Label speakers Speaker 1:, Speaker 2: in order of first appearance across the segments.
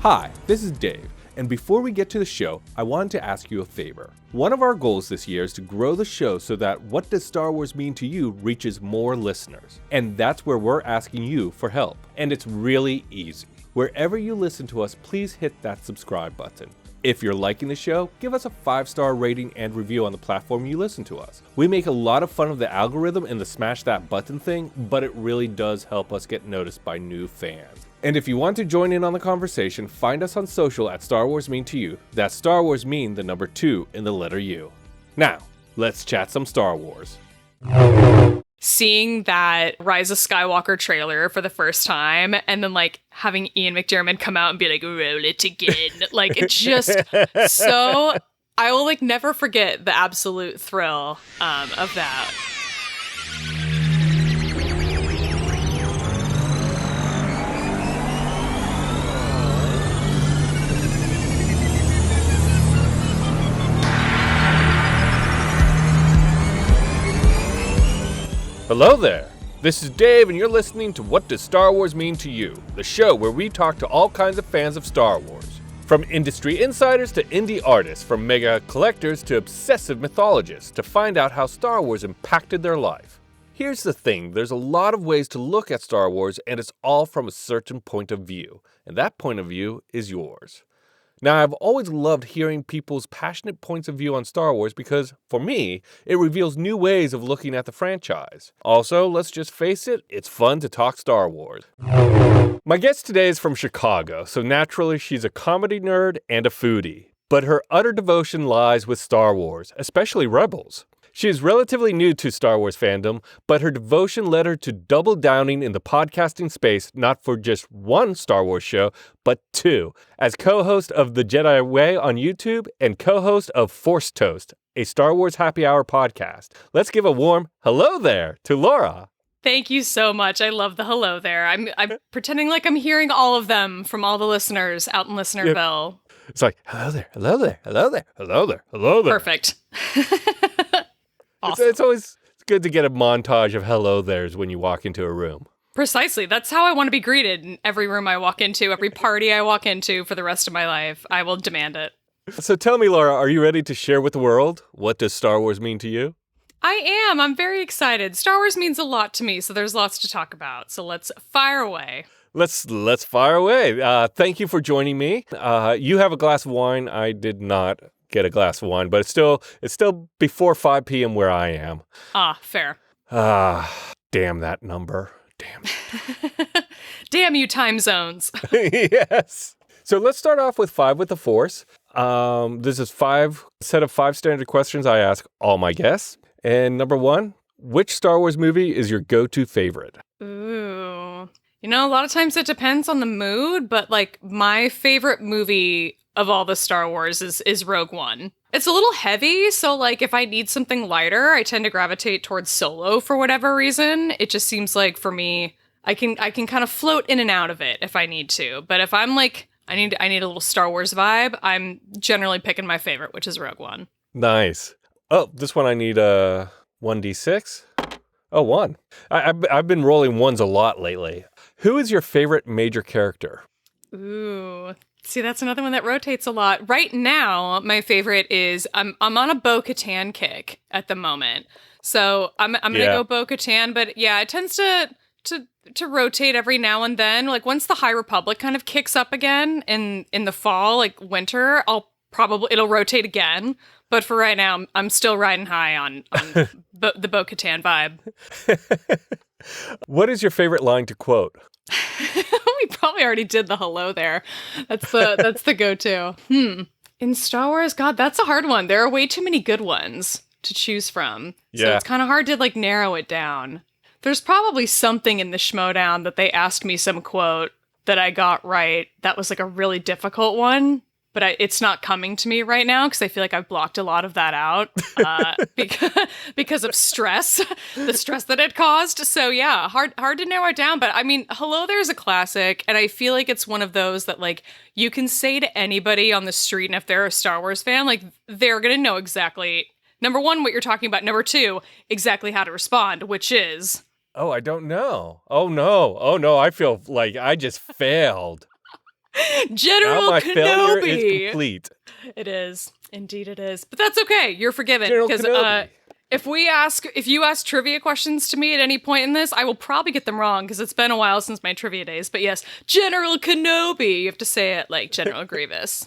Speaker 1: Hi, this is Dave, and before we get to the show, I wanted to ask you a favor. One of our goals this year is to grow the show so that What Does Star Wars Mean to You reaches more listeners. And that's where we're asking you for help. And it's really easy. Wherever you listen to us, please hit that subscribe button. If you're liking the show, give us a 5-star rating and review on the platform you listen to us. We make a lot of fun of the algorithm and the smash that button thing, but it really does help us get noticed by new fans. And if you want to join in on the conversation, find us on social at Star Wars Mean to You. That's Star Wars Mean, the number 2 in the letter U. Now, let's chat some Star Wars.
Speaker 2: Seeing that Rise of Skywalker trailer for the first time and then having Ian McDiarmid come out and be like, roll it again. It's just so, I will never forget the absolute thrill of that.
Speaker 1: Hello there, this is Dave and you're listening to What Does Star Wars Mean to You, the show where we talk to all kinds of fans of Star Wars. From industry insiders to indie artists, from mega collectors to obsessive mythologists, to find out how Star Wars impacted their life. Here's the thing, there's a lot of ways to look at Star Wars and it's all from a certain point of view, and that point of view is yours. Now, I've always loved hearing people's passionate points of view on Star Wars because, for me, it reveals new ways of looking at the franchise. Also, let's just face it, it's fun to talk Star Wars. My guest today is from Chicago, so naturally she's a comedy nerd and a foodie. But her utter devotion lies with Star Wars, especially Rebels. She is relatively new to Star Wars fandom, but her devotion led her to double downing in the podcasting space, not for just one Star Wars show, but 2, as co-host of the Jedi Way on YouTube and co-host of Force Toast, a Star Wars happy hour podcast. Let's give a warm hello there to Elora.
Speaker 2: Thank you so much. I love the hello there. I'm pretending like I'm hearing all of them from all the listeners out in Listenerville.
Speaker 1: Yep. It's like, hello there, hello there, hello there, hello there, hello there.
Speaker 2: Perfect. Awesome.
Speaker 1: It's always good to get a montage of hello there's when you walk into a room.
Speaker 2: Precisely. That's how I want to be greeted in every room I walk into, every party I walk into for the rest of my life. I will demand it.
Speaker 1: So tell me, Laura, are you ready to share with the world? What does Star Wars mean to you?
Speaker 2: I am. I'm very excited. Star Wars means a lot to me, so there's lots to talk about. So let's fire away.
Speaker 1: Let's fire away. Thank you for joining me. You have a glass of wine. I did not get a glass of wine, but it's still before 5 p.m. where I am.
Speaker 2: Fair.
Speaker 1: Damn that number. Damn it.
Speaker 2: Damn you time zones.
Speaker 1: Yes. So let's start off with 5 with the Force. This is set of 5 standard questions I ask all my guests. And number 1, which Star Wars movie is your go-to favorite?
Speaker 2: Ooh. A lot of times it depends on the mood, but my favorite movie of all the Star Wars is Rogue One. It's a little heavy, so if I need something lighter, I tend to gravitate towards Solo for whatever reason. It just seems like for me, I can kind of float in and out of it if I need to. But if I'm I need a little Star Wars vibe, I'm generally picking my favorite, which is Rogue One.
Speaker 1: Nice. Oh, this one I need 1d6. Oh, 1. I've been rolling 1s a lot lately. Who is your favorite major character?
Speaker 2: Ooh. See, that's another one that rotates a lot. Right now, my favorite is I'm on a Bo-Katan kick at the moment. So I'm gonna go Bo-Katan, but yeah, it tends to rotate every now and then. Once the High Republic kind of kicks up again in the fall, winter, it'll rotate again. But for right now, I'm still riding high on the Bo-Katan vibe.
Speaker 1: What is your favorite line to quote?
Speaker 2: We probably already did the hello there. That's the go-to. In Star Wars, God, that's a hard one. There are way too many good ones to choose from. So it's kind of hard to narrow it down. There's probably something in the Schmodown that they asked me some quote that I got right. That was a really difficult one. But it's not coming to me right now because I feel like I've blocked a lot of that out because of stress, the stress that it caused. So yeah, hard to narrow it down. But I mean, Hello There's a classic, and I feel like it's one of those that you can say to anybody on the street, and if they're a Star Wars fan, they're gonna know exactly, number 1, what you're talking about. Number 2, exactly how to respond, which is,
Speaker 1: oh, I don't know. Oh no, I feel like I just failed.
Speaker 2: General
Speaker 1: Now my failure is
Speaker 2: Kenobi.
Speaker 1: complete.
Speaker 2: It is. Indeed it is. But that's okay. You're forgiven.
Speaker 1: General
Speaker 2: Because
Speaker 1: Kenobi.
Speaker 2: if you ask trivia questions to me at any point in this, I will probably get them wrong because it's been a while since my trivia days. But yes, General Kenobi. You have to say it like General Grievous.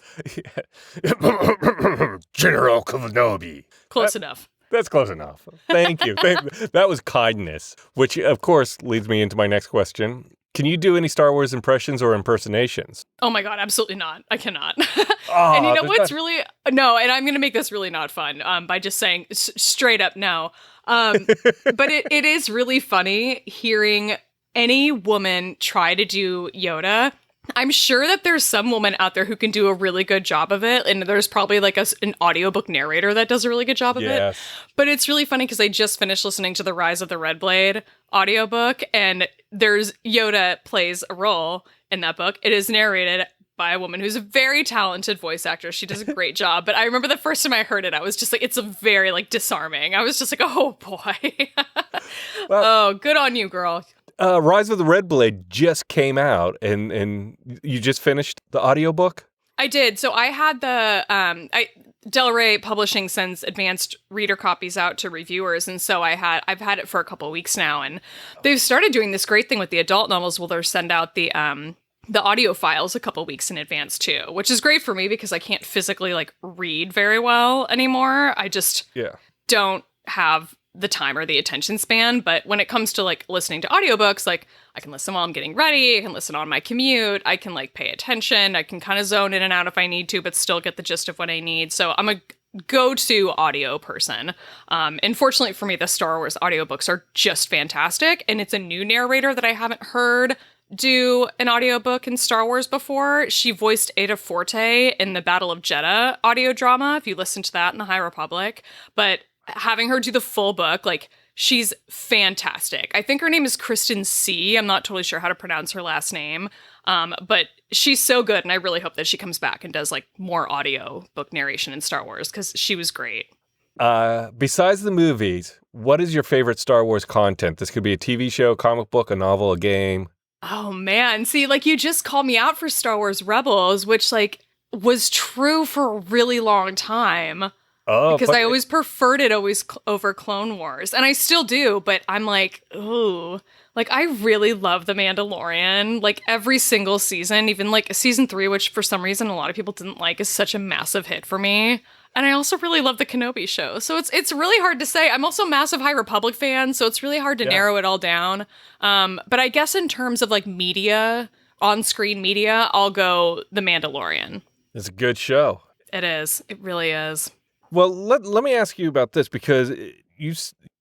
Speaker 1: General Kenobi.
Speaker 2: Close enough.
Speaker 1: That's close enough. Thank you. That was kindness, which of course leads me into my next question. Can you do any Star Wars impressions or impersonations?
Speaker 2: Oh my God, absolutely not. I cannot.
Speaker 1: Oh,
Speaker 2: and you know what's really, no, and I'm going to make this really not fun by just saying straight up no. But it is really funny hearing any woman try to do Yoda. I'm sure that there's some woman out there who can do a really good job of it. And there's probably like an audiobook narrator that does a really good job of it. But it's really funny because I just finished listening to the Rise of the Red Blade audiobook. And there's Yoda plays a role in that book. It is narrated by a woman who's a very talented voice actress. She does a great job. But I remember the first time I heard it, I was just like, it's a very like disarming. I was just like, oh boy. Well, oh, good on you, girl.
Speaker 1: Rise of the Red Blade just came out, and you just finished the audiobook?
Speaker 2: I did. So I had the Del Rey Publishing sends advanced reader copies out to reviewers, and so I've had it for a couple of weeks now, and they've started doing this great thing with the adult novels where they'll send out the audio files a couple of weeks in advance too, which is great for me because I can't physically like read very well anymore. I just don't have the time or the attention span. But when it comes to like listening to audiobooks, like I can listen while I'm getting ready, I can listen on my commute, I can like pay attention, I can kind of zone in and out if I need to, but still get the gist of what I need. So I'm a go-to audio person. And fortunately for me, the Star Wars audiobooks are just fantastic. And it's a new narrator that I haven't heard do an audiobook in Star Wars before. She voiced Ada Forte in the Battle of Jeddah audio drama, if you listen to that in the High Republic. But having her do the full book, like, she's fantastic. I think her name is Kristen C. I'm not totally sure how to pronounce her last name. But she's so good, and I really hope that she comes back and does, like, more audio book narration in Star Wars, because she was great.
Speaker 1: Besides the movies, what is your favorite Star Wars content? This could be a TV show, comic book, a novel, a game.
Speaker 2: Oh, man. See, like, you just called me out for Star Wars Rebels, which, like, was true for a really long time. Oh, because I always preferred it over Clone Wars. And I still do, but I'm like, ooh. Like, I really love The Mandalorian. Like, every single season, even, like, season 3, which for some reason a lot of people didn't like, is such a massive hit for me. And I also really love the Kenobi show. So it's really hard to say. I'm also a massive High Republic fan, so it's really hard to narrow it all down. But I guess in terms of, like, media, on-screen media, I'll go The Mandalorian.
Speaker 1: It's a good show.
Speaker 2: It is. It really is.
Speaker 1: Well, let me ask you about this, because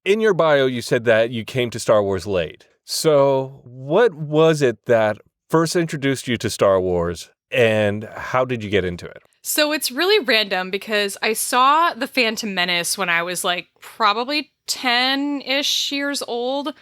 Speaker 1: in your bio, you said that you came to Star Wars late. So what was it that first introduced you to Star Wars, and how did you get into it?
Speaker 2: So it's really random, because I saw The Phantom Menace when I was like probably 10-ish years old,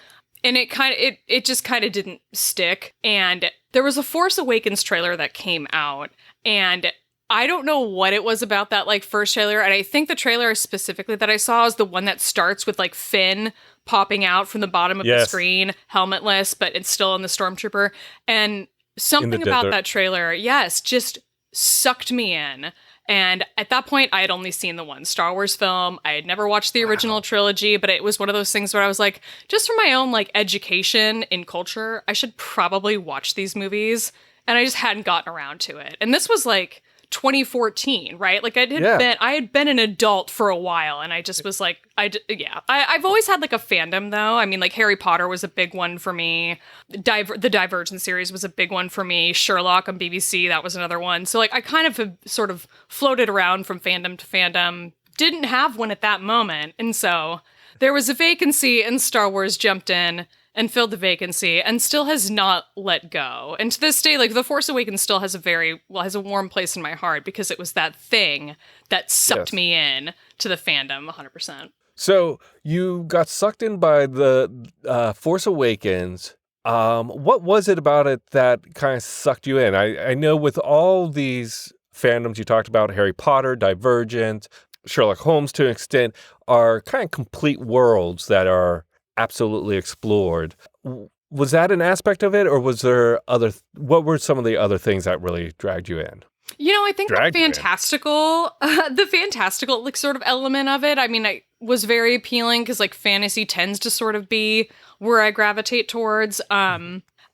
Speaker 2: and it just kind of didn't stick. And there was a Force Awakens trailer that came out, and I don't know what it was about that like first trailer. And I think the trailer specifically that I saw is the one that starts with like Finn popping out from the bottom of the screen, helmetless, but it's still in the Stormtrooper. And something about that trailer, just sucked me in. And at that point, I had only seen the one Star Wars film. I had never watched the original trilogy, but it was one of those things where I was like, just for my own like education in culture, I should probably watch these movies. And I just hadn't gotten around to it. And this was like 2014, right? Like I had been an adult for a while, and I just was like, I've always had like a fandom though. I mean, like Harry Potter was a big one for me. The Divergent series was a big one for me. Sherlock on BBC, that was another one. So like I kind of have sort of floated around from fandom to fandom. Didn't have one at that moment. And so there was a vacancy, and Star Wars jumped in and filled the vacancy, and still has not let go. And to this day, like, The Force Awakens still has has a warm place in my heart, because it was that thing that sucked me in to the fandom 100%.
Speaker 1: So you got sucked in by the Force Awakens. What was it about it that kind of sucked you in? I know with all these fandoms you talked about, Harry Potter, Divergent, Sherlock Holmes to an extent, are kind of complete worlds that are absolutely explored. Was that an aspect of it, or was there what were some of the other things that really dragged you in?
Speaker 2: I think the fantastical like sort of element of it, I mean, I was very appealing because like fantasy tends to sort of be where I gravitate towards.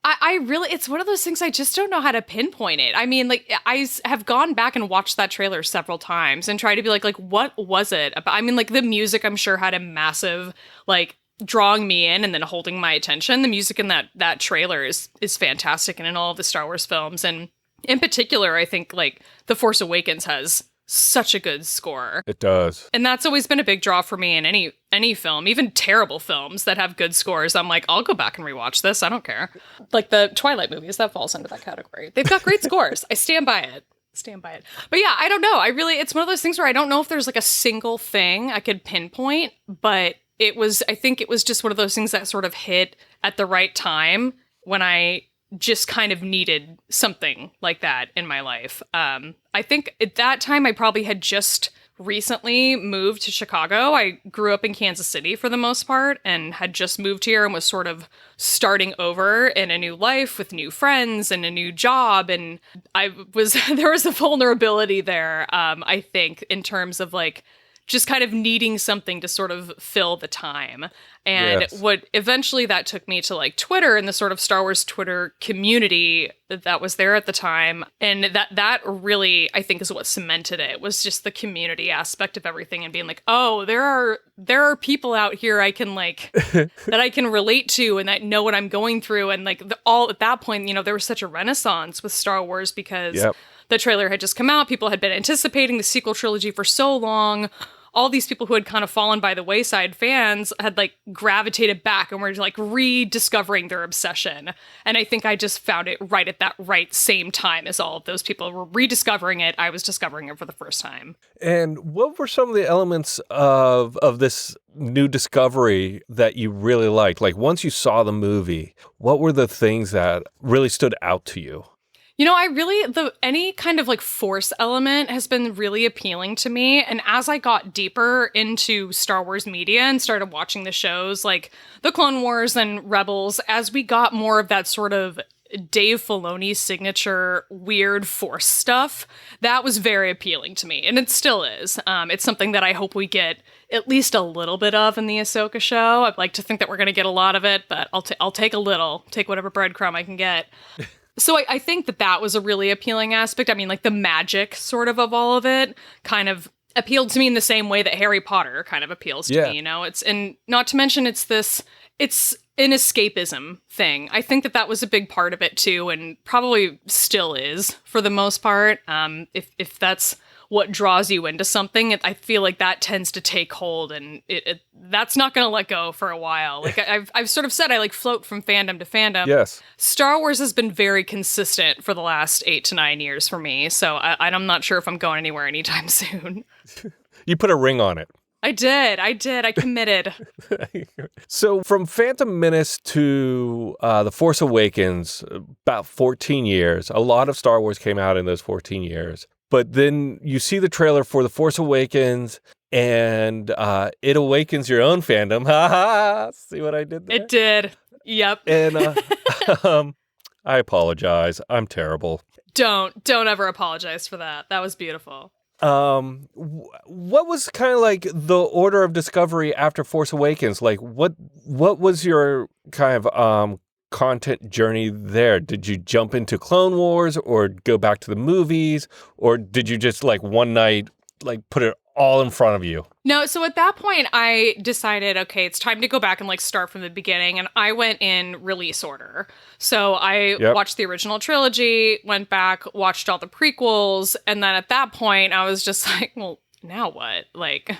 Speaker 2: I really, it's one of those things I just don't know how to pinpoint it. I mean, like, I have gone back and watched that trailer several times and tried to be like, what was it about? I mean, like, the music, I'm sure, had a massive, like, drawing me in and then holding my attention. The music in that trailer is fantastic, and in all of the Star Wars films. And in particular, I think, like, The Force Awakens has such a good score.
Speaker 1: It does.
Speaker 2: And that's always been a big draw for me in any film, even terrible films that have good scores. I'm like, I'll go back and rewatch this. I don't care. Like the Twilight movies, that falls into that category. They've got great scores. I stand by it. But yeah, I don't know. It's one of those things where I don't know if there's like a single thing I could pinpoint, but I think it was just one of those things that sort of hit at the right time when I just kind of needed something like that in my life. I think at that time I probably had just recently moved to Chicago. I grew up in Kansas City for the most part and had just moved here and was sort of starting over in a new life with new friends and a new job. And there was a vulnerability there, I think, in terms of like just kind of needing something to sort of fill the time. And what eventually that took me to like Twitter and the sort of Star Wars Twitter community that was there at the time. And that really, I think, is what cemented it, was just the community aspect of everything and being like, oh, there are people out here I can like, that I can relate to and that know what I'm going through. And like all at that point, there was such a renaissance with Star Wars because the trailer had just come out. People had been anticipating the sequel trilogy for so long. All these people who had kind of fallen by the wayside, fans, had like gravitated back and were like rediscovering their obsession. And I think I just found it right at that right same time as all of those people were rediscovering it. I was discovering it for the first time.
Speaker 1: And what were some of the elements of this new discovery that you really liked? Like once you saw the movie, what were the things that really stood out to you?
Speaker 2: Any kind of like Force element has been really appealing to me. And as I got deeper into Star Wars media and started watching the shows like The Clone Wars and Rebels, as we got more of that sort of Dave Filoni signature weird Force stuff, that was very appealing to me. And it still is. It's something that I hope we get at least a little bit of in the Ahsoka show. I'd like to think that we're going to get a lot of it, but I'll take a little, take whatever breadcrumb I can get. So I think that was a really appealing aspect. I mean, like the magic sort of all of it kind of appealed to me in the same way that Harry Potter kind of appeals to me, and not to mention it's an escapism thing. I think that was a big part of it too, and probably still is for the most part. If that's what draws you into something, I feel like that tends to take hold, and that's not going to let go for a while. Like I've sort of said, I like float from fandom to fandom.
Speaker 1: Yes.
Speaker 2: Star Wars has been very consistent for the last 8 to 9 years for me, so I'm not sure if I'm going anywhere anytime soon.
Speaker 1: You put a ring on it.
Speaker 2: I did. I committed.
Speaker 1: So from Phantom Menace to The Force Awakens, about 14 years. A lot of Star Wars came out in those 14 years. But then you see the trailer for The Force Awakens, and it awakens your own fandom. Ha ha! See what I did there?
Speaker 2: It did. Yep.
Speaker 1: And I apologize. I'm terrible.
Speaker 2: Don't ever apologize for that. That was beautiful.
Speaker 1: What was kind of like the order of discovery after Force Awakens? Like, what was your kind of content journey there? Did you jump into Clone Wars or go back to the movies, or did you just like one night like put it all in front of you?
Speaker 2: No, so at that point I decided, okay, it's time to go back and like start from the beginning, and I went in release order. So I watched the original trilogy, went back, watched all the prequels, and then at that point I was just like, well, now what? Like,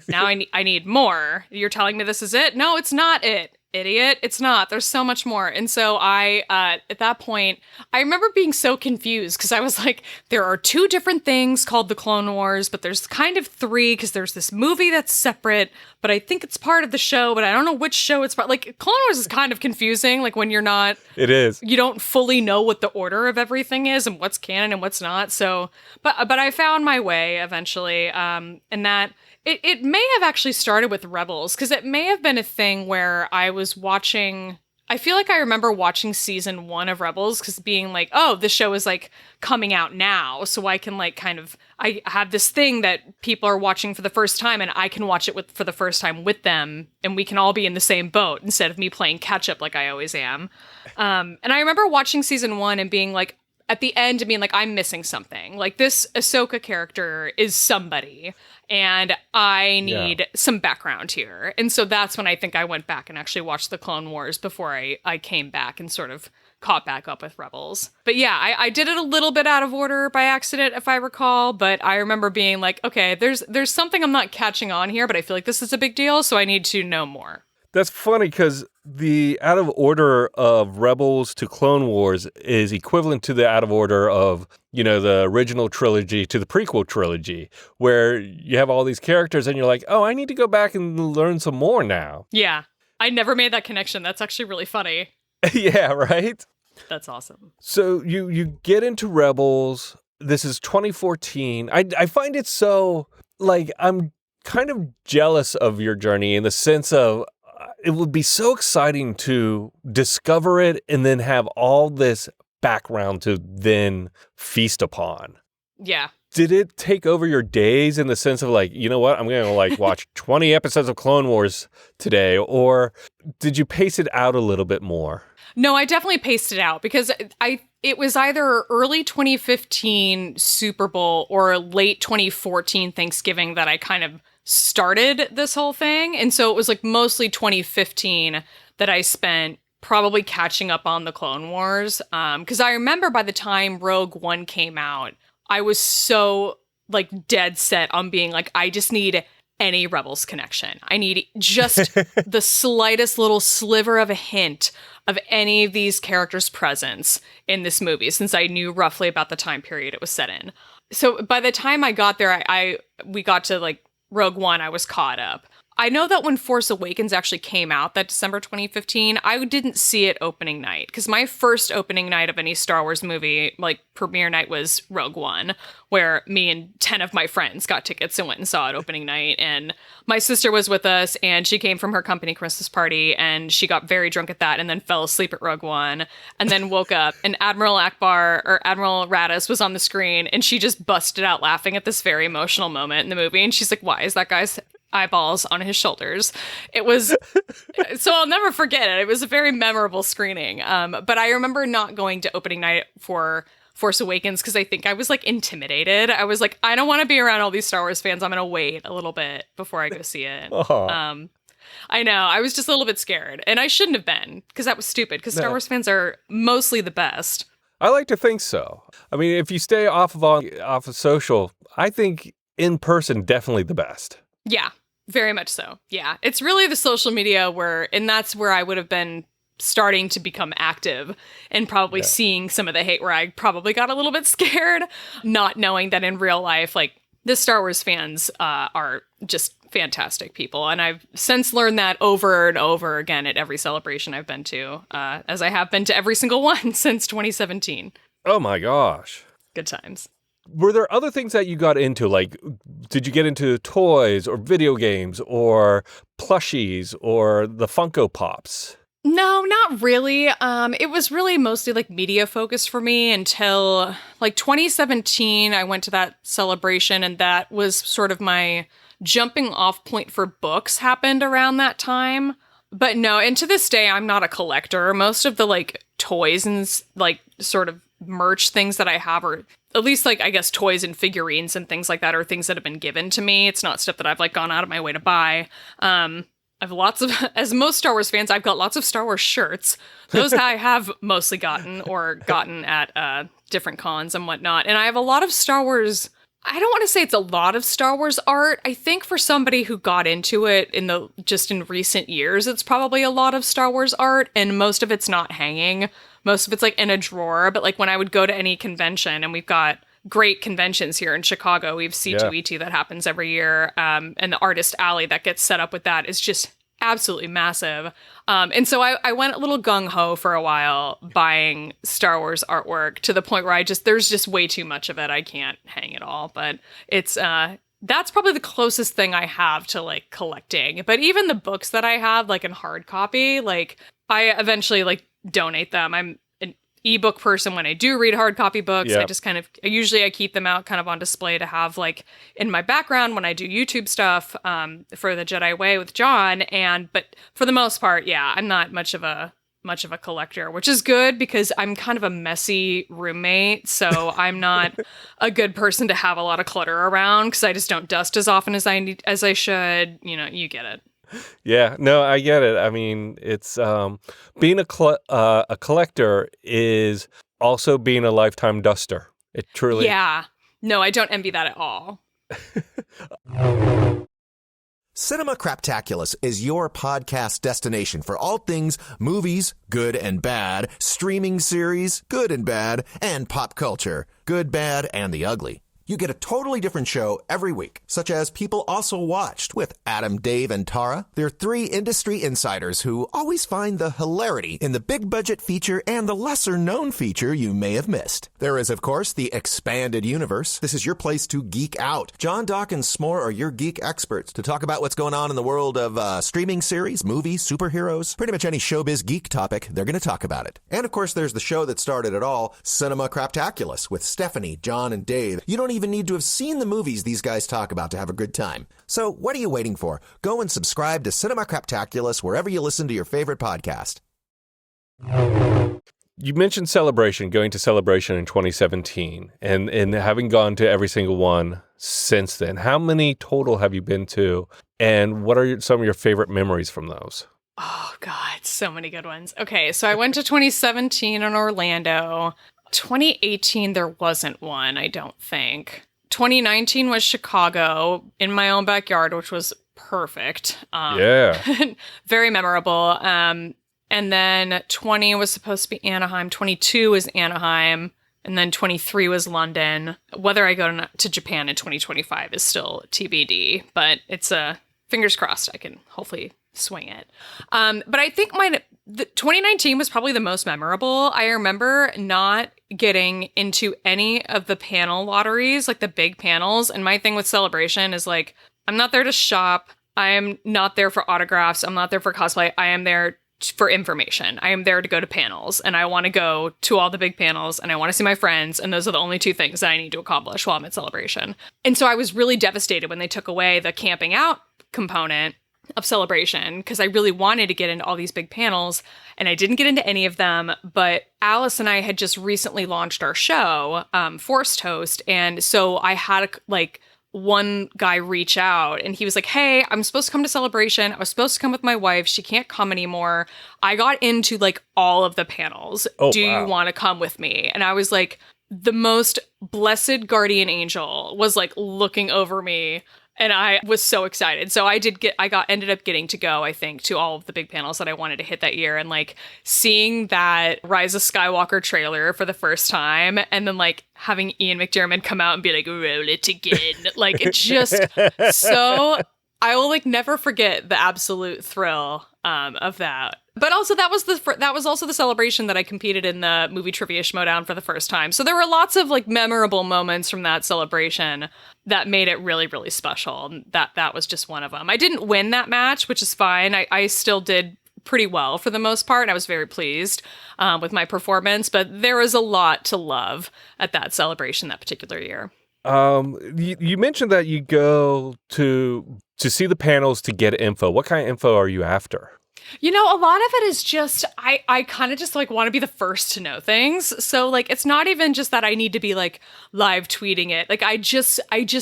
Speaker 2: now I need more. You're telling me this is it? No, it's not it. Idiot. It's not. There's so much more. And so I, at that point, I remember being so confused because I was like, there are 2 different things called the Clone Wars, but there's kind of 3 because there's this movie that's separate, but I think it's part of the show, but I don't know which show it's part. Like, Clone Wars is kind of confusing, like when you're not...
Speaker 1: It is.
Speaker 2: You don't fully know what the order of everything is and what's canon and what's not. So, but I found my way eventually, and that... It may have actually started with Rebels, because it may have been a thing where I was watching I feel like I remember watching season 1 of Rebels because being like, oh, this show is like coming out now. So I can like I have this thing that people are watching for the first time and I can watch it for the first time with them. And we can all be in the same boat instead of me playing catch up like I always am. And I remember watching season 1 and being like, at the end, being like, I'm missing something. Like, this Ahsoka character is somebody, and I need some background here. And so that's when I think I went back and actually watched the Clone Wars before I came back and sort of caught back up with Rebels. But yeah, I did it a little bit out of order by accident, if I recall, but I remember being like, okay, there's something I'm not catching on here, but I feel like this is a big deal, so I need to know more.
Speaker 1: That's funny because the out of order of Rebels to Clone Wars is equivalent to the out of order of, the original trilogy to the prequel trilogy, where you have all these characters and you're like, oh, I need to go back and learn some more now.
Speaker 2: Yeah. I never made that connection. That's actually really funny.
Speaker 1: Yeah, right?
Speaker 2: That's awesome.
Speaker 1: So you get into Rebels. This is 2014. I find it so, like, I'm kind of jealous of your journey in the sense of, it would be so exciting to discover it and then have all this background to then feast upon.
Speaker 2: Yeah.
Speaker 1: Did it take over your days in the sense of like, you know what, I'm going to like watch 20 episodes of Clone Wars today? Or did you pace it out a little bit more?
Speaker 2: No, I definitely paced it out because it was either early 2015 Super Bowl or late 2014 Thanksgiving that I kind of started this whole thing. And so it was like mostly 2015 that I spent probably catching up on the Clone Wars. Because I remember by the time Rogue One came out, I was so like dead set on being like, I just need any Rebels connection. I need just the slightest little sliver of a hint of any of these characters' presence in this movie, since I knew roughly about the time period it was set in. So by the time I got there, we got to like Rogue One, I was caught up. I know that when Force Awakens actually came out, that December 2015, I didn't see it opening night, because my first opening night of any Star Wars movie, like premiere night, was Rogue One, where me and 10 of my friends got tickets and went and saw it opening night. And my sister was with us, and she came from her company Christmas party, and she got very drunk at that and then fell asleep at Rogue One, and then woke up, and Admiral Raddus was on the screen, and she just busted out laughing at this very emotional moment in the movie. And she's like, why is that guy's eyeballs on his shoulders? It was so I'll never forget it. It was a very memorable screening. But I remember not going to opening night for Force Awakens because I think I was like intimidated. I was like, I don't want to be around all these Star Wars fans. I'm gonna wait a little bit before I go see it. I know, I was just a little bit scared, and I shouldn't have been, because that was stupid, because Star Wars fans are mostly the best. I
Speaker 1: like to think so. I mean, if you stay off of social, I think in person definitely the best.
Speaker 2: Yeah, very much so. Yeah, it's really the social media and that's where I would have been starting to become active and probably seeing some of the hate, where I probably got a little bit scared, not knowing that in real life, like, the Star Wars fans are just fantastic people. And I've since learned that over and over again at every celebration I've been to, as I have been to every single one since 2017.
Speaker 1: Oh my gosh.
Speaker 2: Good times.
Speaker 1: Were there other things that you got into? Like, did you get into toys or video games or plushies or the Funko Pops?
Speaker 2: No, not really. It was really mostly like media focused for me until like 2017. I went to that celebration, and that was sort of my jumping off point for books happened around that time. But no, and to this day, I'm not a collector. Most of the like toys and like sort of merch things that I have, or at least like, I guess, toys and figurines and things like that, are things that have been given to me. It's not stuff that I've like gone out of my way to buy. I have lots of, as most Star Wars fans, I've got lots of Star Wars shirts. Those I have mostly gotten at different cons and whatnot. And I have a lot of Star Wars. I don't want to say it's a lot of Star Wars art. I think for somebody who got into it in recent years, it's probably a lot of Star Wars art, and most of it's not hanging. Most of it's like in a drawer. But like when I would go to any convention, and we've got great conventions here in Chicago. We have C2E2 that happens every year. And the Artist Alley that gets set up with that is just absolutely massive. And so I went a little gung-ho for a while buying Star Wars artwork, to the point where there's just way too much of it. I can't hang it all. But it's that's probably the closest thing I have to like collecting. But even the books that I have, like in hard copy, like I eventually like donate them. I'm an ebook person when I do read hard copy books.
Speaker 1: Yep.
Speaker 2: I just kind of, usually I keep them out kind of on display to have like in my background when I do YouTube stuff for the Jedi Way with John. But for the most part, yeah, I'm not much of a collector, which is good because I'm kind of a messy roommate. So I'm not a good person to have a lot of clutter around because I just don't dust as often as I should. You know, you get it.
Speaker 1: Yeah, no, I get it. I mean, it's being a collector is also being a lifetime duster. It truly.
Speaker 2: Yeah. No, I don't envy that at all.
Speaker 3: Cinema Craptaculous is your podcast destination for all things movies, good and bad, streaming series, good and bad, and pop culture, good, bad, and the ugly. You get a totally different show every week, such as People Also Watched with Adam, Dave, and Tara. They're three industry insiders who always find the hilarity in the big budget feature and the lesser known feature you may have missed. There is, of course, the Expanded Universe. This is your place to geek out. John, Doc, and S'more are your geek experts to talk about what's going on in the world of streaming series, movies, superheroes, pretty much any showbiz geek topic, they're going to talk about it. And of course, there's the show that started it all, Cinema Craptaculous, with Stephanie, John, and Dave. You don't even need to have seen the movies these guys talk about to have a good time. So what are you waiting for? Go and subscribe to Cinema Craptaculous wherever you listen to your favorite podcast.
Speaker 1: You mentioned Celebration, going to Celebration in 2017, and having gone to every single one since then. How many total have you been to, and what are some of your favorite memories from those?
Speaker 2: Oh, God, so many good ones. Okay, so I went to 2017 in Orlando. 2018, there wasn't one, I don't think. 2019 was Chicago in my own backyard, which was perfect.
Speaker 1: Yeah.
Speaker 2: Very memorable. And then 20 was supposed to be Anaheim. 22 was Anaheim. And then 23 was London. Whether I go to Japan in 2025 is still TBD. But it's fingers crossed I can hopefully swing it. But I think 2019 was probably the most memorable. I remember not getting into any of the panel lotteries, like the big panels. And my thing with Celebration is like, I'm not there to shop. I am not there for autographs. I'm not there for cosplay. I am there for information. I am there to go to panels, and I want to go to all the big panels, and I want to see my friends. And those are the only two things that I need to accomplish while I'm at Celebration. And so I was really devastated when they took away the camping out component of Celebration, because I really wanted to get into all these big panels, and I didn't get into any of them. But Alyce and I had just recently launched our show, Forced Host, and so I had one guy reach out, and he was like, hey, I'm supposed to come to Celebration. I was supposed to come with my wife. She can't come anymore. I got into like all of the panels. Do you want to come with me? And I was like, the most blessed guardian angel was like looking over me. And I was so excited. So I ended up getting to go, I think, to all of the big panels that I wanted to hit that year. And like seeing that Rise of Skywalker trailer for the first time, and then like having Ian McDiarmid come out and be like, roll it again. Like it's just so, I will like never forget the absolute thrill of that. But also that was also the Celebration that I competed in the movie trivia schmodown for the first time. So there were lots of like memorable moments from that Celebration that made it really, really special. And that was just one of them. I didn't win that match, which is fine. I still did pretty well for the most part. I was very pleased with my performance, but there was a lot to love at that Celebration that particular year.
Speaker 1: You mentioned that you go to see the panels to get info. What kind of info are you after?
Speaker 2: You know, a lot of it is just, I kind of just like want to be the first to know things. So like, it's not even just that I need to be like live tweeting it. Like I just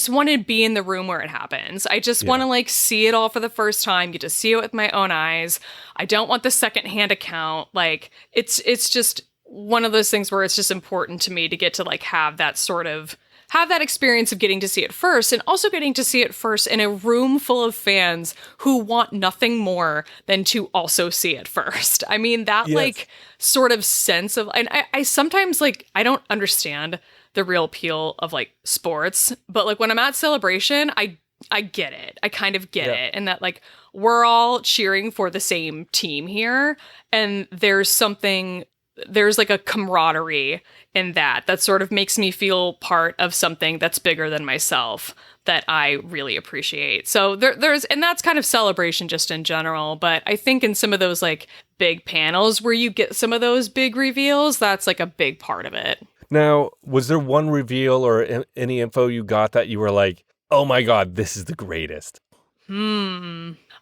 Speaker 2: want to be in the room where it happens. I just want to like see it all for the first time, get to see it with my own eyes. I don't want the secondhand account. Like it's just one of those things where it's just important to me to get to like have that experience of getting to see it first, and also getting to see it first in a room full of fans who want nothing more than to also see it first. I mean, that like sort of sense of, and I sometimes like, I don't understand the real appeal of like sports, but like when I'm at Celebration, I get it. I kind of get it. And that like, we're all cheering for the same team here. And there's something there's like a camaraderie in that sort of makes me feel part of something that's bigger than myself that I really appreciate. So and that's kind of celebration just in general. But I think in some of those like big panels where you get some of those big reveals, that's like a big part of it.
Speaker 1: Now, was there one reveal or any info you got that you were like, oh my God, this is the greatest?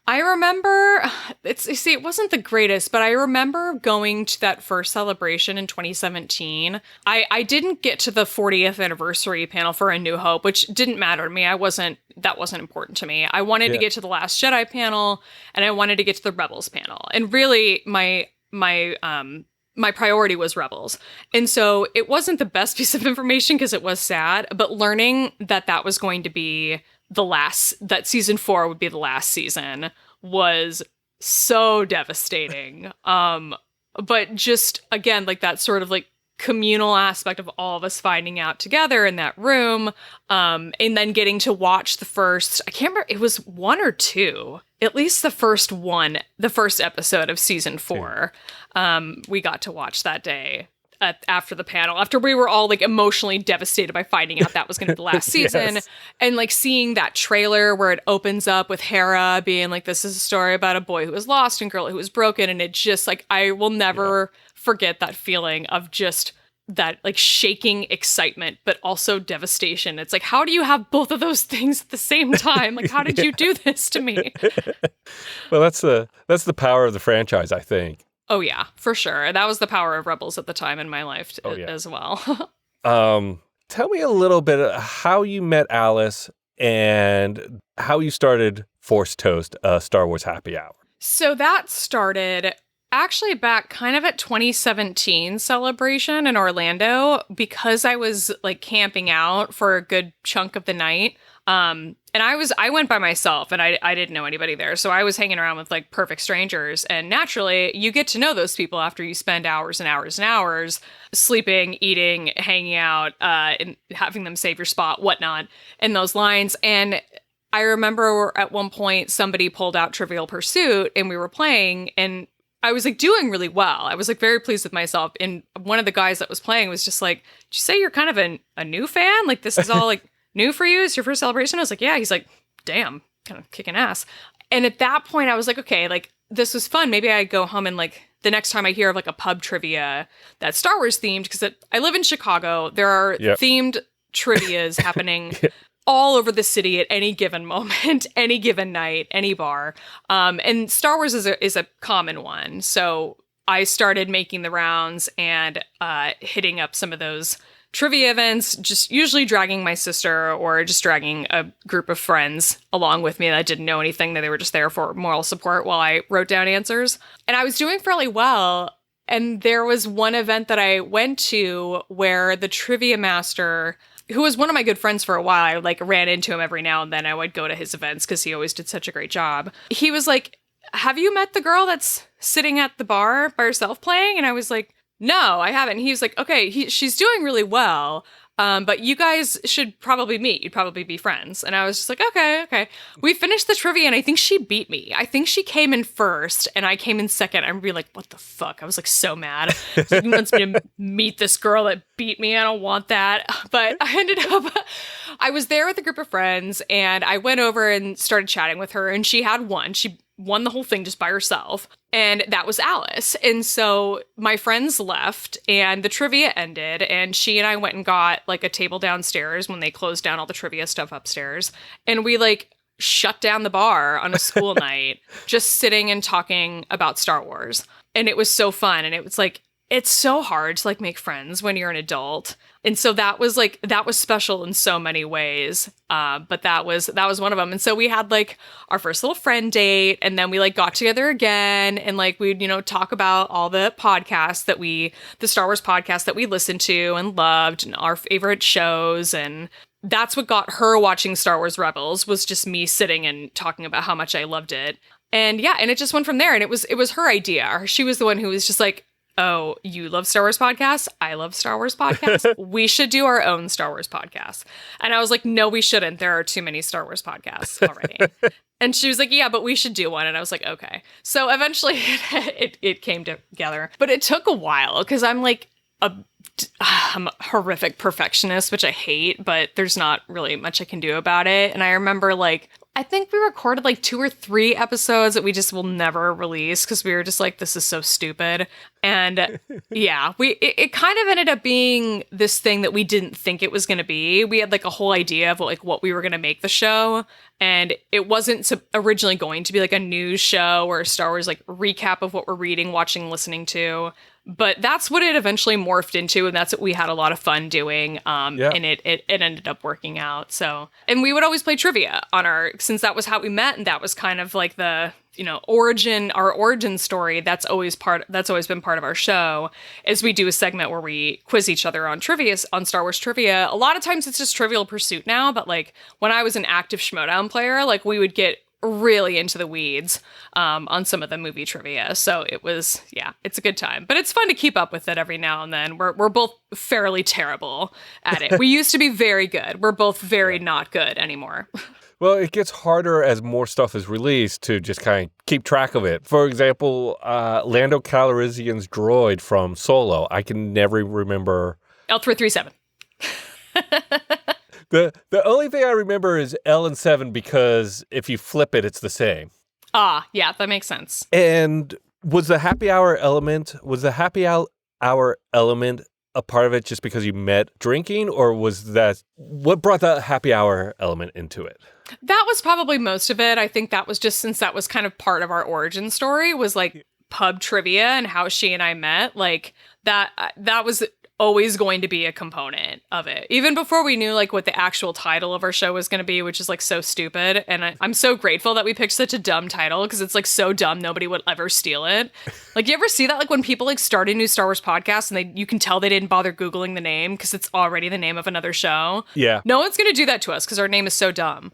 Speaker 2: I remember, it wasn't the greatest, but I remember going to that first celebration in 2017. I didn't get to the 40th anniversary panel for A New Hope, which didn't matter to me. That wasn't important to me. I wanted to get to the Last Jedi panel, and I wanted to get to the Rebels panel. And really, my priority was Rebels. And so it wasn't the best piece of information because it was sad, but learning that was going to be that season 4 would be the last season was so devastating. But just, again, like that sort of like communal aspect of all of us finding out together in that room, and then getting to watch the first, I can't remember, it was 1 or 2, at least the first episode of season 4, we got to watch that day. After the panel, after we were all like emotionally devastated by finding out that was going to be the last season,
Speaker 1: Yes.
Speaker 2: And like seeing that trailer where it opens up with Hera being like, this is a story about a boy who was lost and girl who was broken. And it just like, I will never forget that feeling of just that like shaking excitement, but also devastation. It's like, how do you have both of those things at the same time? Like, how did you do this to me?
Speaker 1: Well, that's the power of the franchise, I think.
Speaker 2: Oh, yeah, for sure. That was the power of Rebels at the time in my life as well.
Speaker 1: Tell me a little bit of how you met Alyce and how you started Force Toast, Star Wars Happy Hour.
Speaker 2: So that started actually back kind of at 2017 celebration in Orlando because I was like camping out for a good chunk of the night. And I went by myself and I didn't know anybody there. So I was hanging around with like perfect strangers, and naturally you get to know those people after you spend hours and hours and hours sleeping, eating, hanging out, and having them save your spot, whatnot, in those lines. And I remember at one point somebody pulled out Trivial Pursuit and we were playing, and I was like doing really well. I was like very pleased with myself. And one of the guys that was playing was just like, did you say you're kind of a new fan? Like this is all like new for you? It's your first celebration? I was like, yeah. He's like, damn, kind of kicking ass. And at that point I was like, okay, like this was fun. Maybe I go home and like the next time I hear of like a pub trivia that's Star Wars themed, because I live in Chicago. There are themed trivias happening all over the city at any given moment, any given night, any bar. And Star Wars is a common one. So I started making the rounds and hitting up some of those trivia events, just usually dragging my sister or just dragging a group of friends along with me that didn't know anything, that they were just there for moral support while I wrote down answers. And I was doing fairly well. And there was one event that I went to where the trivia master, who was one of my good friends for a while, I like ran into him every now and then. I would go to his events because he always did such a great job. He was like, have you met the girl that's sitting at the bar by herself playing? And I was like, no, I haven't. He was like, okay, she's doing really well, but you guys should probably meet. You'd probably be friends. And I was just like, okay. We finished the trivia, and I think she beat me. I think she came in first, and I came in second. I'm really like, what the fuck? I was like so mad. He wants me to meet this girl that beat me. I don't want that. But I ended up, I was there with a group of friends, and I went over and started chatting with her, and she had won. She won the whole thing just by herself. And that was Alyce. And so my friends left and the trivia ended, and she and I went and got like a table downstairs when they closed down all the trivia stuff upstairs. And we like shut down the bar on a school night, just sitting and talking about Star Wars. And it was so fun. And it was like, it's so hard to like make friends when you're an adult. And so that was special in so many ways. But that was one of them. And so we had like our first little friend date, and then we like got together again, and like we'd, talk about all the podcasts the Star Wars podcasts that we listened to and loved, and our favorite shows. And that's what got her watching Star Wars Rebels, was just me sitting and talking about how much I loved it. And yeah, and it just went from there. And it was her idea. She was the one who was just like, oh, you love Star Wars podcasts? I love Star Wars podcasts. We should do our own Star Wars podcast. And I was like, no, we shouldn't. There are too many Star Wars podcasts already. And she was like, yeah, but we should do one. And I was like, okay. So eventually it came together. But it took a while because I'm like I'm a horrific perfectionist, which I hate, but there's not really much I can do about it. And I remember like, I think we recorded like 2 or 3 episodes that we just will never release because we were just like, this is so stupid. And yeah, it kind of ended up being this thing that we didn't think it was going to be. We had like a whole idea of like what we were going to make the show. And it wasn't originally going to be like a news show or a Star Wars like recap of what we're reading, watching, listening to. But that's what it eventually morphed into, and that's what we had a lot of fun doing. And it ended up working out. So, and we would always play trivia on since that was how we met, and that was kind of like the our origin story. That's always been part of our show. Is we do a segment where we quiz each other on Star Wars trivia. A lot of times it's just Trivial Pursuit now, but like when I was an active Schmoedown player, like we would get really into the weeds on some of the movie trivia. So it's a good time. But it's fun to keep up with it every now and then. We're both fairly terrible at it. We used to be very good. We're both very not good anymore.
Speaker 1: Well, it gets harder as more stuff is released to just kind of keep track of it. For example, Lando Calrissian's droid from Solo. I can never remember.
Speaker 2: L337.
Speaker 1: The only thing I remember is L and 7 because if you flip it, it's the same.
Speaker 2: Ah, yeah, that makes sense.
Speaker 1: And was the happy hour element a part of it just because you met drinking, or was that what brought the happy hour element into it?
Speaker 2: That was probably most of it. I think that was just since that was kind of part of our origin story was like pub trivia and how she and I met. Like that was always going to be a component of it. Even before we knew like what the actual title of our show was going to be, which is like so stupid. And I'm so grateful that we picked such a dumb title because it's like so dumb nobody would ever steal it. Like you ever see that like when people like start a new Star Wars podcast and you can tell they didn't bother Googling the name because it's already the name of another show.
Speaker 1: Yeah.
Speaker 2: No one's going to do that to us because our name is so dumb,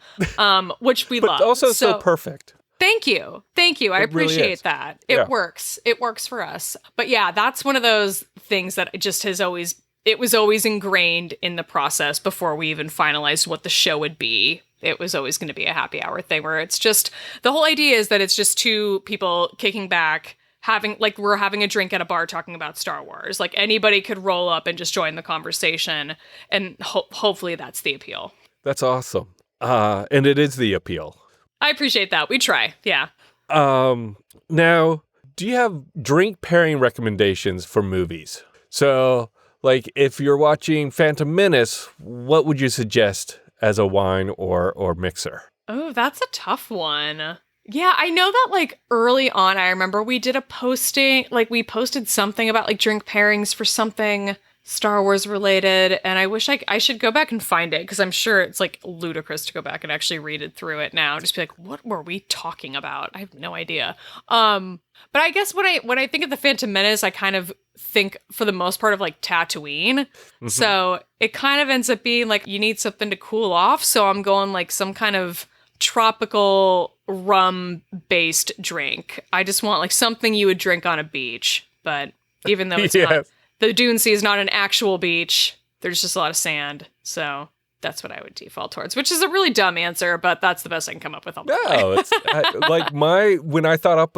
Speaker 2: which we
Speaker 1: but
Speaker 2: love.
Speaker 1: Also so perfect.
Speaker 2: Thank you. I appreciate
Speaker 1: really
Speaker 2: that. It works. It works for us. But yeah, that's one of those things that just it was always ingrained in the process before we even finalized what the show would be. It was always going to be a happy hour thing where it's just, the whole idea is that it's just 2 people kicking back, we're having a drink at a bar talking about Star Wars. Like anybody could roll up and just join the conversation. And hopefully that's the appeal.
Speaker 1: That's awesome. And it is the appeal.
Speaker 2: I appreciate that. We try. Yeah.
Speaker 1: Now, do you have drink pairing recommendations for movies? So, like, if you're watching Phantom Menace, what would you suggest as a wine or mixer?
Speaker 2: Oh, that's a tough one. Yeah, I know that, like, early on, I remember we did we posted something about, like, drink pairings for something Star Wars related, and I wish I should go back and find it because I'm sure it's like ludicrous to go back and actually read it through it now. Just be like, what were we talking about? I have no idea. But I guess when I think of the Phantom Menace, I kind of think for the most part of like Tatooine. Mm-hmm. So it kind of ends up being like you need something to cool off. So I'm going like some kind of tropical rum based drink. I just want like something you would drink on a beach, but even though it's not. The Dune Sea is not an actual beach. There's just a lot of sand. So that's what I would default towards, which is a really dumb answer, but that's the best I can come up with.
Speaker 1: No, it's when I thought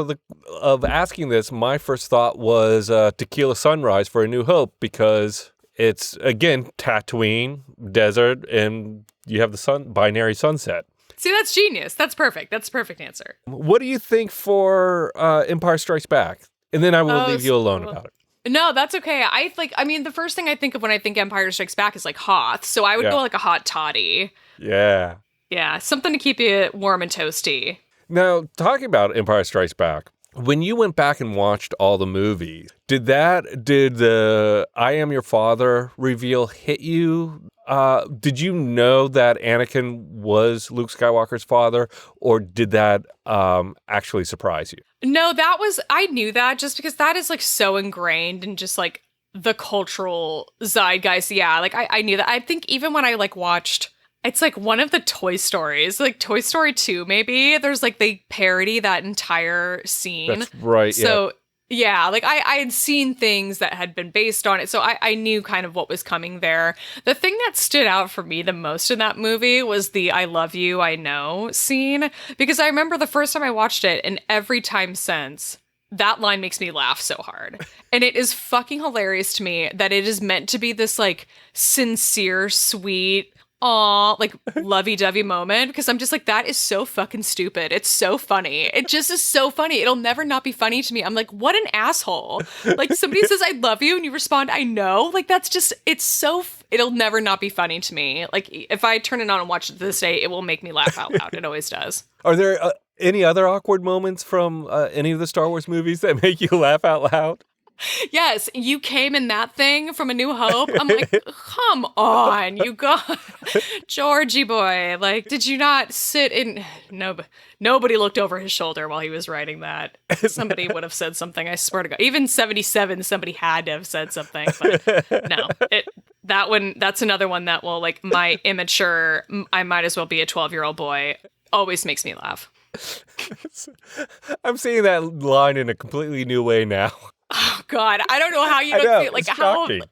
Speaker 1: of asking this, my first thought was Tequila Sunrise for A New Hope because it's, again, Tatooine, desert, and you have the binary sunset.
Speaker 2: See, that's genius. That's perfect. That's a perfect answer.
Speaker 1: What do you think for Empire Strikes Back? And then I will leave you alone about it.
Speaker 2: No, that's okay. The first thing I think of when I think Empire Strikes Back is like Hoth. So I would go like a hot toddy.
Speaker 1: Yeah.
Speaker 2: Yeah, something to keep you warm and toasty.
Speaker 1: Now, talking about Empire Strikes Back, when you went back and watched all the movies, did the I Am Your Father reveal hit you? Did you know that Anakin was Luke Skywalker's father, or did that actually surprise you?
Speaker 2: No, I knew that just because that is like so ingrained in just like the cultural zeitgeist. Yeah, like I knew that. I think even when I like watched, it's like one of the Toy Stories, like Toy Story 2 maybe, there's like they parody that entire scene.
Speaker 1: That's right,
Speaker 2: So Yeah, like I had seen things that had been based on it, so I knew kind of what was coming there. The thing that stood out for me the most in that movie was the "I love you, I know" scene, because I remember the first time I watched it, and every time since, that line makes me laugh so hard. And it is fucking hilarious to me that it is meant to be this like sincere, sweet, aw, like lovey-dovey moment, because I'm just like, that is so fucking stupid. It's so funny. It just is so funny. It'll never not be funny to me. I'm like, what an asshole. Like somebody says, I love you, and you respond, I know. Like that's just, it's so, it'll never not be funny to me. Like if I turn it on and watch it to this day, it will make me laugh out loud. It always does.
Speaker 1: Are there any other awkward moments from any of the Star Wars movies that make you laugh out loud?
Speaker 2: Yes, you came in that thing from A New Hope. I'm like, come on, you got Georgie boy. Like, did you not sit in? No, nobody looked over his shoulder while he was writing that. Somebody would have said something. I swear to God. Even 77, somebody had to have said something. But no, that one. That's another one that will like my immature. I might as well be a 12-year-old boy. Always makes me laugh.
Speaker 1: I'm seeing that line in a completely new way now.
Speaker 2: Oh God, I don't know how you don't feel like how.
Speaker 1: Shocking.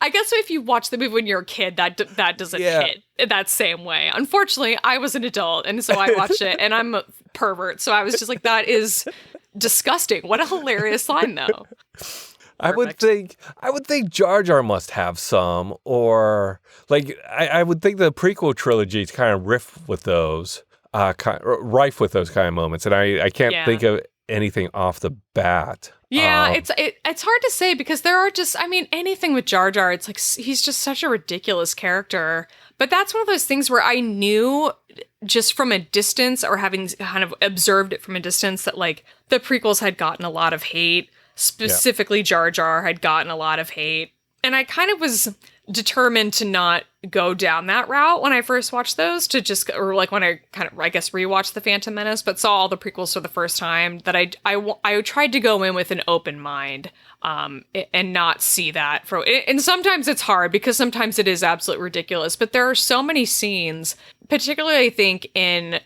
Speaker 2: I guess if you watch the movie when you're a kid, that doesn't hit that same way. Unfortunately, I was an adult, and so I watched it, and I'm a pervert, so I was just like, that is disgusting. What a hilarious line, though.
Speaker 1: I would think Jar Jar must have some, or like I would think the prequel trilogy is kind of rife with those kind of moments, and I can't think of anything off the bat.
Speaker 2: Yeah, it's hard to say because there are just, I mean, anything with Jar Jar, it's like he's just such a ridiculous character. But that's one of those things where I knew just from a distance, or having kind of observed it from a distance, that like the prequels had gotten a lot of hate. Specifically, Jar Jar had gotten a lot of hate. And I kind of was determined to not go down that route when I first watched those, to just, or like when I kind of, I guess, rewatched The Phantom Menace, but saw all the prequels for the first time, that I tried to go in with an open mind, and not see that. And sometimes it's hard because sometimes it is absolutely ridiculous, but there are so many scenes, particularly I think in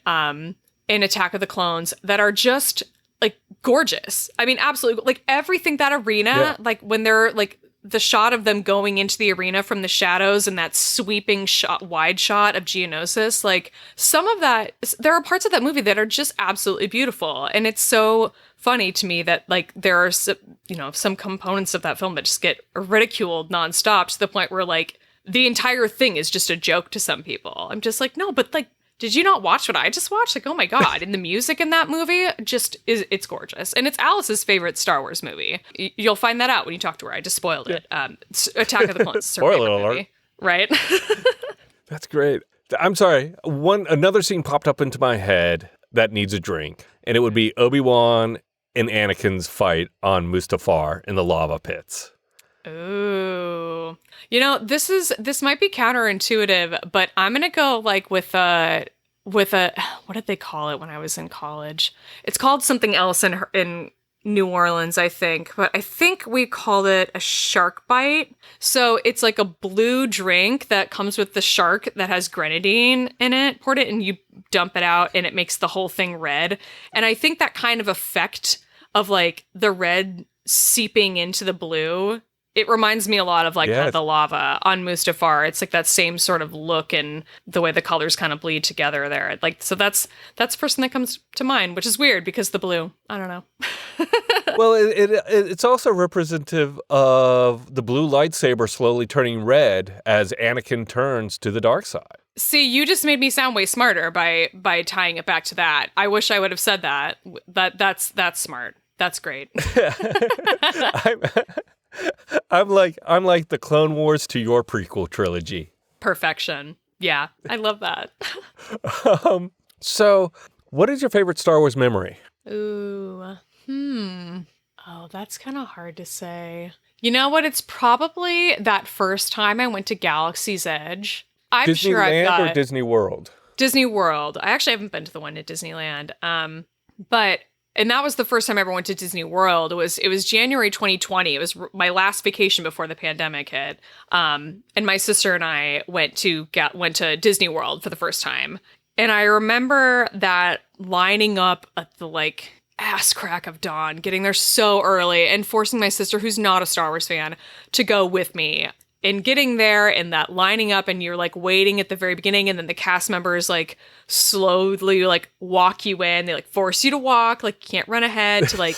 Speaker 2: Attack of the Clones, that are just like gorgeous. I mean, absolutely, like everything, that arena, like when they're like, the shot of them going into the arena from the shadows and that sweeping wide shot of Geonosis, like some of that, there are parts of that movie that are just absolutely beautiful. And it's so funny to me that like there are, some components of that film that just get ridiculed nonstop, to the point where like the entire thing is just a joke to some people. I'm just like, no, but like, did you not watch what I just watched? Like, oh my God. And the music in that movie it's gorgeous. And it's Alice's favorite Star Wars movie. You'll find that out when you talk to her. I just spoiled it. Attack of the Clones is her
Speaker 1: Spoiler
Speaker 2: favorite
Speaker 1: alert.
Speaker 2: movie, right?
Speaker 1: That's great. I'm sorry. Another scene popped up into my head that needs a drink. And it would be Obi-Wan and Anakin's fight on Mustafar in the lava pits.
Speaker 2: Ooh. This might be counterintuitive, but I'm gonna go like with a what did they call it when I was in college? It's called something else in New Orleans, I think, but I think we called it a shark bite. So it's like a blue drink that comes with the shark that has grenadine in it. Pour it and you dump it out, and it makes the whole thing red. And I think that kind of effect of like the red seeping into the blue, it reminds me a lot of like the lava on Mustafar. It's like that same sort of look and the way the colors kind of bleed together there. Like, so that's the first thing that comes to mind, which is weird because the blue, I don't know.
Speaker 1: Well, it's also representative of the blue lightsaber slowly turning red as Anakin turns to the dark side.
Speaker 2: See, you just made me sound way smarter by tying it back to that. I wish I would have said that. That's smart. That's great.
Speaker 1: I'm like the Clone Wars to your prequel trilogy.
Speaker 2: Perfection. Yeah, I love that.
Speaker 1: So, what is your favorite Star Wars memory?
Speaker 2: Ooh. Oh, that's kind of hard to say. You know what? It's probably that first time I went to Galaxy's Edge. I'm sure I've got
Speaker 1: or Disney World?
Speaker 2: Disney World. I actually haven't been to the one at Disneyland. And that was the first time I ever went to Disney World. It was January 2020. It was my last vacation before the pandemic hit. And my sister and I went to Disney World for the first time. And I remember that lining up at the like ass crack of dawn, getting there so early and forcing my sister, who's not a Star Wars fan, to go with me. And getting there and that lining up and you're like waiting at the very beginning and then the cast members like slowly like walk you in. They like force you to walk, like you can't run ahead to like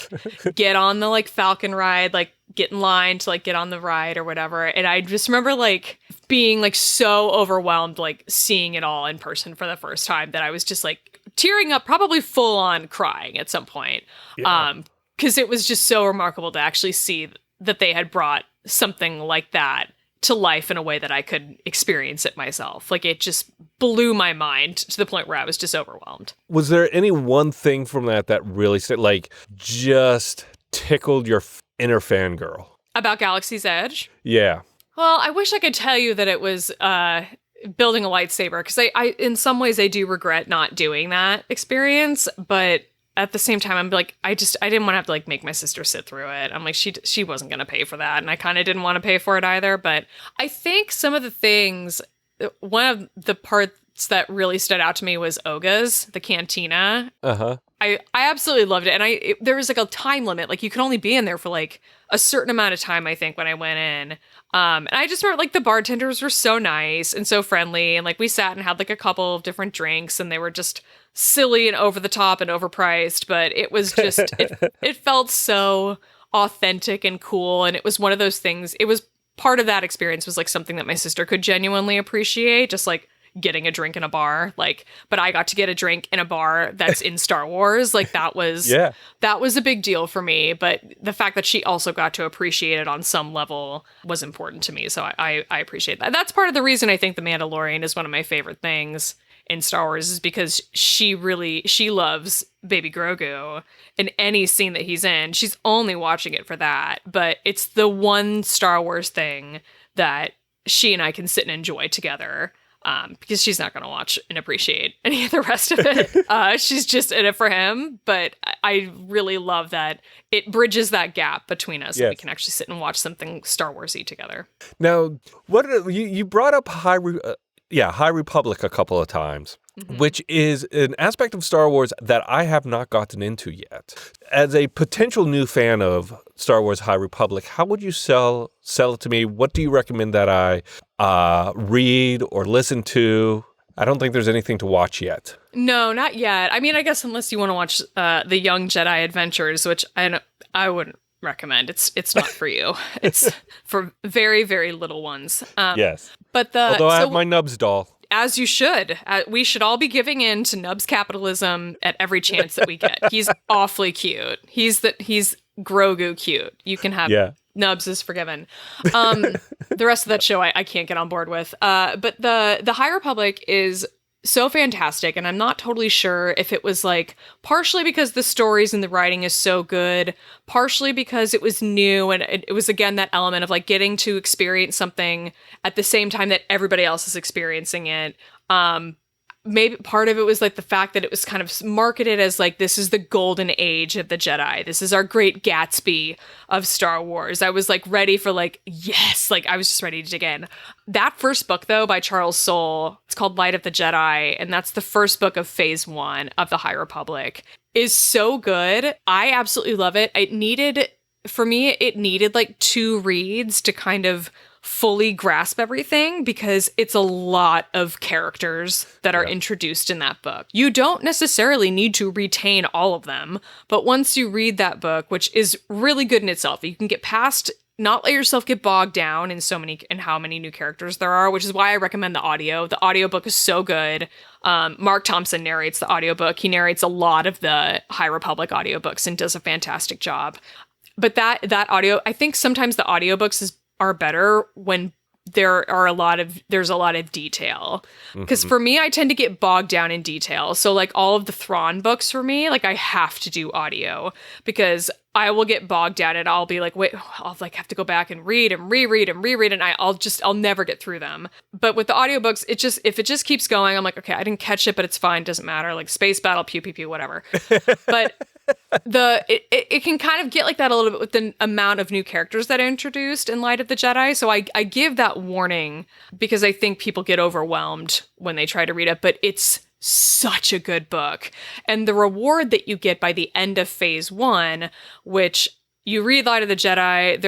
Speaker 2: get on the like Falcon ride, like get in line to like get on the ride or whatever. And I just remember like being like so overwhelmed, like seeing it all in person for the first time that I was just like tearing up, probably full on crying at some point.
Speaker 1: Yeah.
Speaker 2: 'Cause it was just so remarkable to actually see that they had brought something like that to life in a way that I could experience it myself. Like it just blew my mind to the point where I was just overwhelmed.
Speaker 1: Was there any one thing from that really like just tickled your inner fangirl?
Speaker 2: About Galaxy's Edge?
Speaker 1: Yeah.
Speaker 2: Well, I wish I could tell you that it was building a lightsaber, because I in some ways I do regret not doing that experience, but at the same time, I'm like, I didn't want to have to like make my sister sit through it. I'm like, she wasn't going to pay for that. And I kind of didn't want to pay for it either. But I think some of the things, one of the parts that really stood out to me was Oga's, the cantina.
Speaker 1: Uh-huh.
Speaker 2: I absolutely loved it. And there was like a time limit. Like you could only be in there for like a certain amount of time, I think, when I went in. And I just remember like the bartenders were so nice and so friendly. And like we sat and had like a couple of different drinks and they were just silly and over the top and overpriced. But it was just, it felt so authentic and cool. And it was one of those things, it was part of that experience was like something that my sister could genuinely appreciate. Just like getting a drink in a bar, like, but I got to get a drink in a bar that's in Star Wars. Like that was, that was a big deal for me. But the fact that she also got to appreciate it on some level was important to me. So I appreciate that. That's part of the reason I think The Mandalorian is one of my favorite things in Star Wars, is because she loves Baby Grogu, and any scene that he's in, she's only watching it for that. But it's the one Star Wars thing that she and I can sit and enjoy together. Because she's not going to watch and appreciate any of the rest of it. She's just in it for him. But I really love that it bridges that gap between us. Yes. And we can actually sit and watch something Star Wars-y together.
Speaker 1: Now, you brought up High Republic a couple of times, which is an aspect of Star Wars that I have not gotten into yet. As a potential new fan of Star Wars High Republic, how would you sell it to me? What do you recommend that I read or listen to? I don't think there's anything to watch yet. No,
Speaker 2: not yet. I mean, I guess unless you want to watch the Young Jedi Adventures, which I wouldn't recommend. It's not for you. It's for very, very little ones.
Speaker 1: Yes. But although I have my Nubs doll.
Speaker 2: As you should. We should all be giving in to Nubs capitalism at every chance that we get. He's awfully cute. He's Grogu cute. You can have Nubs is forgiven. The rest of that show I can't get on board with. But the High Republic is so fantastic, and I'm not totally sure if it was like partially because the stories and the writing is so good, partially because it was new, and it was again that element of like getting to experience something at the same time that everybody else is experiencing it. Maybe part of it was like the fact that it was kind of marketed as like, this is the golden age of the Jedi. This is our great Gatsby of Star Wars. I was like ready for like, yes, like I was just ready to dig in. That first book though, by Charles Soule, it's called Light of the Jedi. And that's the first book of phase 1 of the High Republic, is so good. I absolutely love it. It needed like 2 reads to kind of fully grasp everything, because it's a lot of characters that are introduced in that book. You don't necessarily need to retain all of them, but once you read that book, which is really good in itself, you can get past, not let yourself get bogged down in how many new characters there are, which is why I recommend the audio. The audiobook is so good. Mark Thompson narrates the audiobook. He narrates a lot of the High Republic audiobooks and does a fantastic job. But that audio, I think sometimes the audiobooks are better when there's a lot of detail. Because for me, I tend to get bogged down in detail. So like all of the Thrawn books for me, like I have to do audio, because I will get bogged down and I'll be like, wait, I'll like have to go back and read and reread and reread, and I'll never get through them. But with the audiobooks, if it just keeps going, I'm like, okay, I didn't catch it, but it's fine, doesn't matter. Like space battle, pew pew pew, whatever. But it can kind of get like that a little bit with the amount of new characters that are introduced in Light of the Jedi. So I give that warning because I think people get overwhelmed when they try to read it, but it's such a good book. And the reward that you get by the end of phase 1, which you read Light of the Jedi,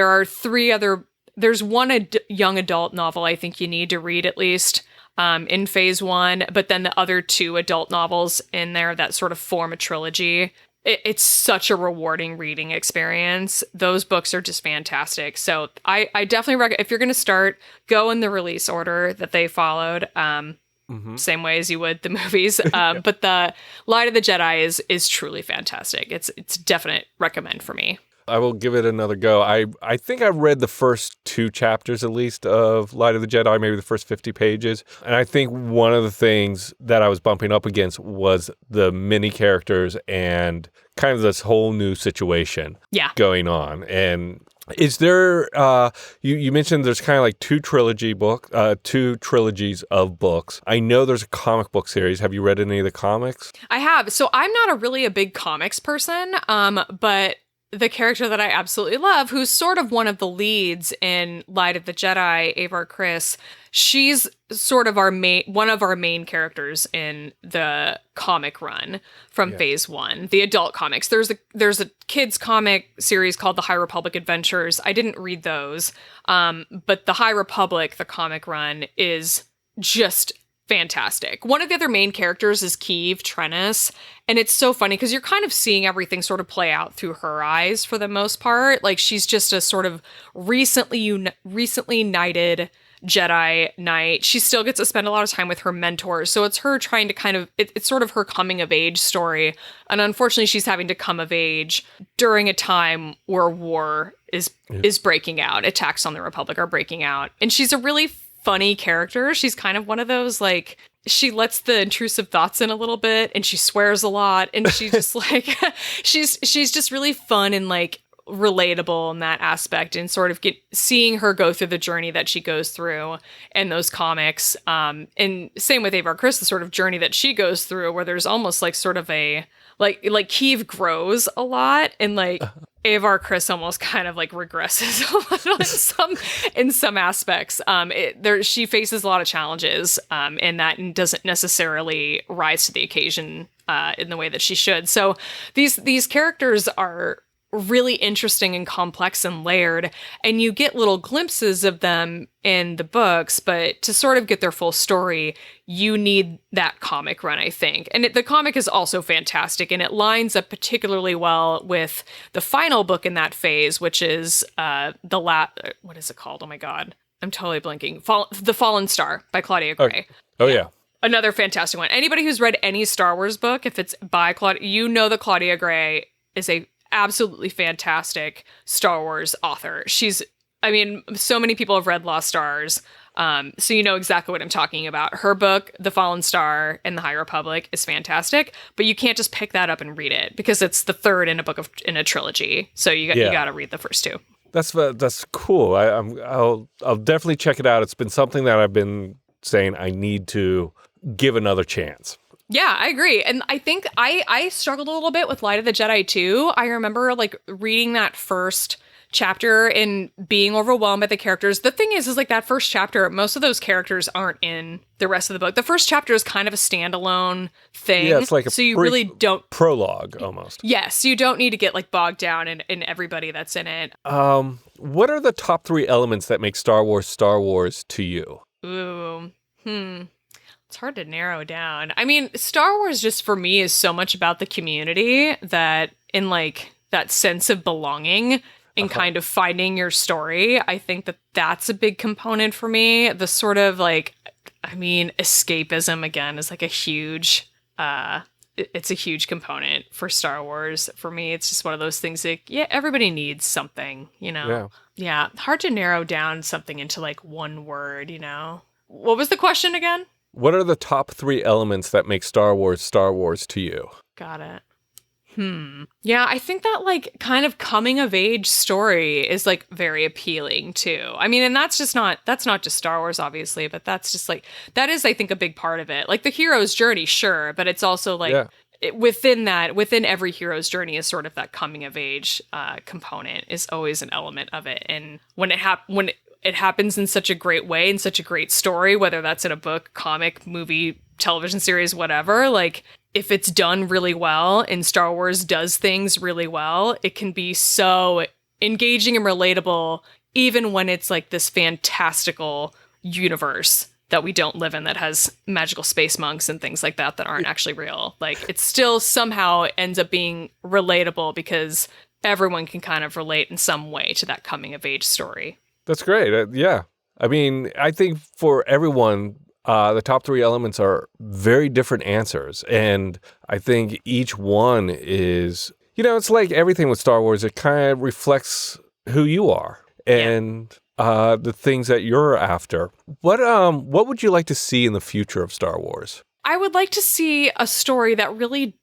Speaker 2: there's one young adult novel I think you need to read at least in phase 1, but then the other 2 adult novels in there that sort of form a trilogy. It's such a rewarding reading experience. Those books are just fantastic. So I definitely recommend, if you're going to start, go in the release order that they followed. Same way as you would the movies. But the Light of the Jedi is truly fantastic. It's definite recommend for me.
Speaker 1: I will give it another go. I think I've read the first 2 chapters at least of Light of the Jedi, maybe the first 50 pages. And I think one of the things that I was bumping up against was the mini characters and kind of this whole new situation going on. And is there, you mentioned there's kind of like 2 trilogies of books. I know there's a comic book series. Have you read any of the comics?
Speaker 2: I have. So I'm not really a big comics person, but the character that I absolutely love, who's sort of one of the leads in Light of the Jedi, Avar Kriss, she's sort of one of our main characters in the comic run from phase 1, the adult comics. There's a kids comic series called The High Republic Adventures. I didn't read those, but the High Republic, the comic run, is just fantastic. One of the other main characters is Keeve Trennis, and it's so funny because you're kind of seeing everything sort of play out through her eyes for the most part. Like, she's just a sort of recently knighted Jedi Knight. She still gets to spend a lot of time with her mentors, so it's her trying to kind of, it's sort of her coming of age story, and unfortunately she's having to come of age during a time where war is breaking out. Attacks on the Republic are breaking out, and she's a really funny character. She's kind of one of those, like, she lets the intrusive thoughts in a little bit, and she swears a lot, and she just like she's just really fun and like relatable in that aspect, and sort of seeing her go through the journey that she goes through in those comics. And same with Avar Kriss, the sort of journey that she goes through, where there's almost like sort of a like Keeve grows a lot, and like Avar Kriss almost kind of like regresses a little in some aspects. She faces a lot of challenges in that, and doesn't necessarily rise to the occasion in the way that she should. So these characters are really interesting and complex and layered, and you get little glimpses of them in the books, but to sort of get their full story, you need that comic run, I think. And the comic is also fantastic, and it lines up particularly well with the final book in that phase, which is what is it called? Oh my god, I'm totally blinking. The Fallen Star by Claudia Gray.
Speaker 1: Oh yeah.
Speaker 2: Another fantastic one. Anybody who's read any Star Wars book, if it's by Claudia, you know that Claudia Gray is a absolutely fantastic Star Wars author. So many people have read Lost Stars, so you know exactly what I'm talking about. Her book, The Fallen Star and The High Republic, is fantastic, but you can't just pick that up and read it because it's the third in a trilogy. So you got to read the first 2.
Speaker 1: That's cool. I'll definitely check it out. It's been something that I've been saying I need to give another chance.
Speaker 2: Yeah, I agree. And I think I struggled a little bit with Light of the Jedi too. I remember like reading that first chapter and being overwhelmed by the characters. The thing is like that first chapter, most of those characters aren't in the rest of the book. The first chapter is kind of a standalone thing.
Speaker 1: Yeah, it's like
Speaker 2: you really don't
Speaker 1: prologue almost.
Speaker 2: Yes, you don't need to get like bogged down in everybody that's in it.
Speaker 1: What are the top 3 elements that make Star Wars to you?
Speaker 2: Ooh. It's hard to narrow down. I mean, Star Wars just for me is so much about the community, that in like that sense of belonging and kind of finding your story. I think that that's a big component for me. The sort of like, I mean, escapism again is like a huge, it's a huge component for Star Wars. For me, it's just one of those things that, yeah, everybody needs something, you know? Yeah. Hard to narrow down something into like one word, you know? What was the question again?
Speaker 1: What are the top 3 elements that make Star Wars to you? Got it.
Speaker 2: Yeah, I think that like kind of coming of age story is like very appealing too. I mean, and that's not just Star Wars, obviously, but that's just like, that is, I think, a big part of it. Like the hero's journey, sure, but it's also like within every hero's journey is sort of that coming of age component is always an element of it. And when it happens in such a great way, in such a great story, whether that's in a book, comic, movie, television series, whatever, like if it's done really well and Star Wars does things really well, it can be so engaging and relatable, even when it's like this fantastical universe that we don't live in that has magical space monks and things like that aren't actually real. Like it still somehow ends up being relatable because everyone can kind of relate in some way to that coming of age story.
Speaker 1: That's great. Yeah. I mean, I think for everyone, the top 3 elements are very different answers. And I think each one is, it's like everything with Star Wars. It kind of reflects who you are and the things that you're after. What would you like to see in the future of Star Wars?
Speaker 2: I would like to see a story that really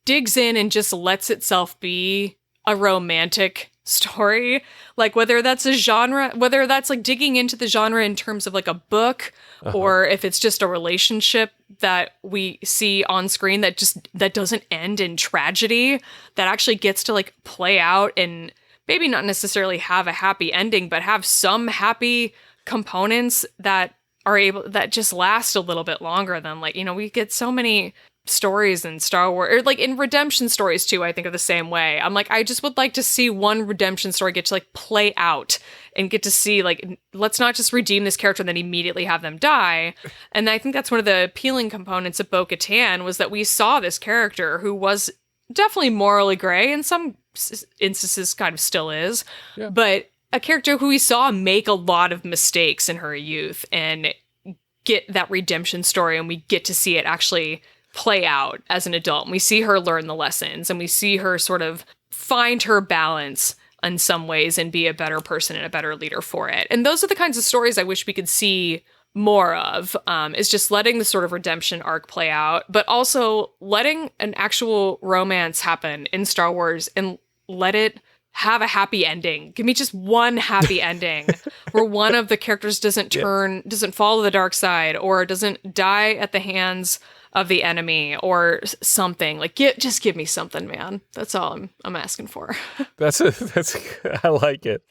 Speaker 2: digs in and just lets itself be a romantic story. Like whether that's a genre, whether that's like digging into the genre in terms of like a book, or if it's just a relationship that we see on screen that doesn't end in tragedy, that actually gets to like play out and maybe not necessarily have a happy ending, but have some happy components that just last a little bit longer than like, we get so many stories in Star Wars, or like in redemption stories too, I think of the same way. I'm like, I just would like to see one redemption story get to like play out and get to see like, let's not just redeem this character and then immediately have them die. And I think that's one of the appealing components of Bo-Katan, was that we saw this character who was definitely morally gray, in some instances kind of still is, but a character who we saw make a lot of mistakes in her youth and get that redemption story, and we get to see it actually play out as an adult. And we see her learn the lessons, and we see her sort of find her balance in some ways and be a better person and a better leader for it. And those are the kinds of stories I wish we could see more of, is just letting the sort of redemption arc play out, but also letting an actual romance happen in Star Wars and let it have a happy ending. Give me just one happy ending where one of the characters doesn't fall to the dark side, or doesn't die at the hands of the enemy or something. Like, just give me something, man. That's all I'm asking for.
Speaker 1: I like it.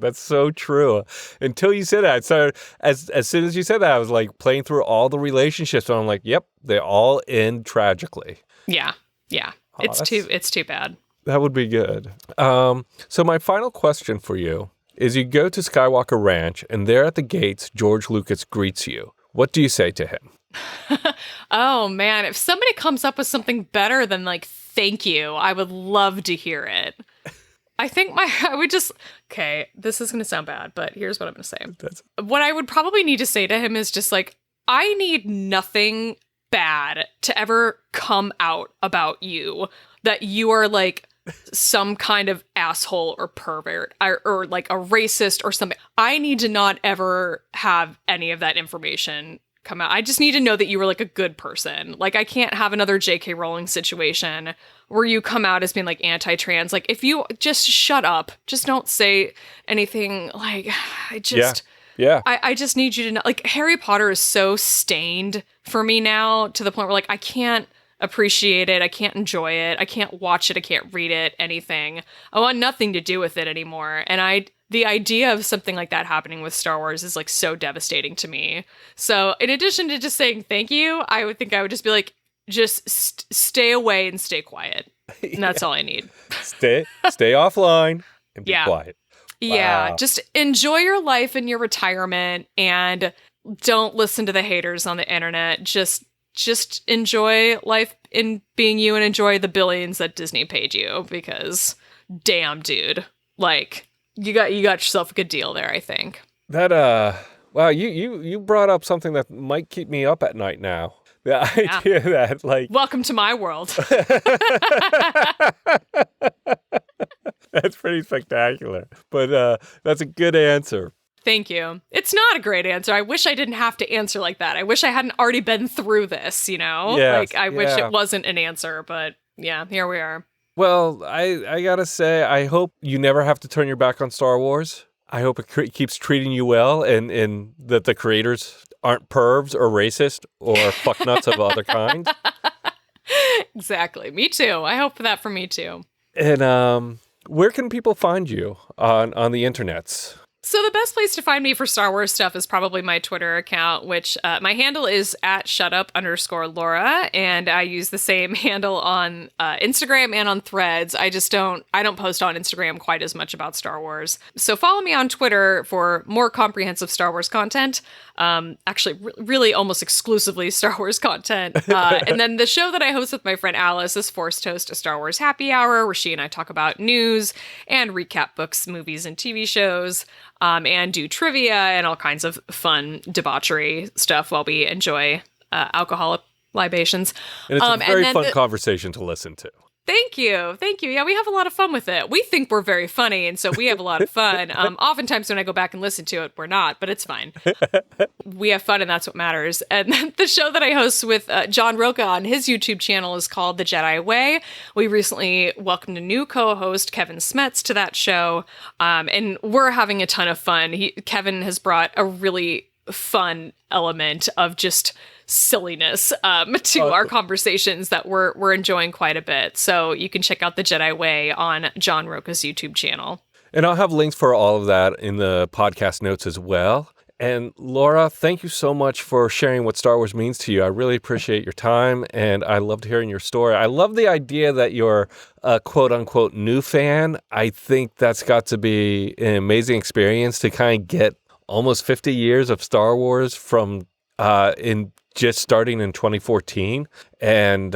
Speaker 1: That's so true. Until you said that, so as soon as you said that, I was like playing through all the relationships, and I'm like, yep, they all end tragically.
Speaker 2: Yeah. Oh, it's too bad.
Speaker 1: That would be good. So my final question for you is, you go to Skywalker Ranch, and there at the gates, George Lucas greets you. What do you say to him?
Speaker 2: Oh, man. If somebody comes up with something better than, like, thank you, I would love to hear it. I think okay, this is going to sound bad, but here's what I'm going to say. What I would probably need to say to him is just, like, I need nothing bad to ever come out about you, that you are, like, some kind of asshole or pervert or like a racist or something. I need to not ever have any of that information come out. I just need to know that you were like a good person. Like, I can't have another J.K. Rowling situation where you come out as being like anti-trans. Like, if you just shut up, just don't say anything. Like, I just need you to know, like, Harry Potter is so stained for me now, to the point where like I can't appreciate it, I can't enjoy it, I can't watch it, I can't read it, anything. I want nothing to do with it anymore. And the idea of something like that happening with Star Wars is like so devastating to me. So in addition to just saying thank you, I would just be like, just stay away and stay quiet. And that's all I need.
Speaker 1: Stay offline and be quiet.
Speaker 2: Yeah,
Speaker 1: Wow.
Speaker 2: just enjoy your life and your retirement, and don't listen to the haters on the internet. Just enjoy life in being you, and enjoy the billions that Disney paid you, because damn, dude, like, you got yourself a good deal there, I think.
Speaker 1: That wow, you brought up something that might keep me up at night now. The idea that, like,
Speaker 2: welcome to my world.
Speaker 1: That's pretty spectacular. But that's a good answer.
Speaker 2: Thank you. It's not a great answer. I wish I didn't have to answer like that. I wish I hadn't already been through this, you know?
Speaker 1: Yes,
Speaker 2: like, I wish it wasn't an answer, but yeah, here we are.
Speaker 1: Well, I gotta say, I hope you never have to turn your back on Star Wars. I hope it keeps treating you well, and that the creators aren't pervs or racist or fucknuts of other kinds.
Speaker 2: Exactly. Me too. I hope for that for me too.
Speaker 1: And where can people find you on the internets?
Speaker 2: So the best place to find me for Star Wars stuff is probably my Twitter account, which my handle is at @shutup_Laura, and I use the same handle on Instagram and on Threads. I don't post on Instagram quite as much about Star Wars. So follow me on Twitter for more comprehensive Star Wars content. Actually, really almost exclusively Star Wars content. And then the show that I host with my friend Alyce is Force Toast, a Star Wars happy hour, where she and I talk about news and recap books, movies, and TV shows. And do trivia and all kinds of fun debauchery stuff while we enjoy alcoholic libations.
Speaker 1: And it's a very fun conversation to listen to.
Speaker 2: Thank you. Yeah, we have a lot of fun with it. We think we're very funny, and so we have a lot of fun. Oftentimes when I go back and listen to it, we're not, but it's fine. We have fun, and that's what matters. And the show that I host with John Rocha on his YouTube channel is called The Jedi Way. We recently welcomed a new co-host, Kevin Smets, to that show, and we're having a ton of fun. Kevin has brought a really fun element of just silliness to our conversations that we're enjoying quite a bit. So you can check out The Jedi Way on John Rocha's YouTube channel.
Speaker 1: And I'll have links for all of that in the podcast notes as well. And Laura, thank you so much for sharing what Star Wars means to you. I really appreciate your time, and I loved hearing your story. I love the idea that you're a quote-unquote new fan. I think that's got to be an amazing experience to kind of get almost 50 years of Star Wars from in just starting in 2014. And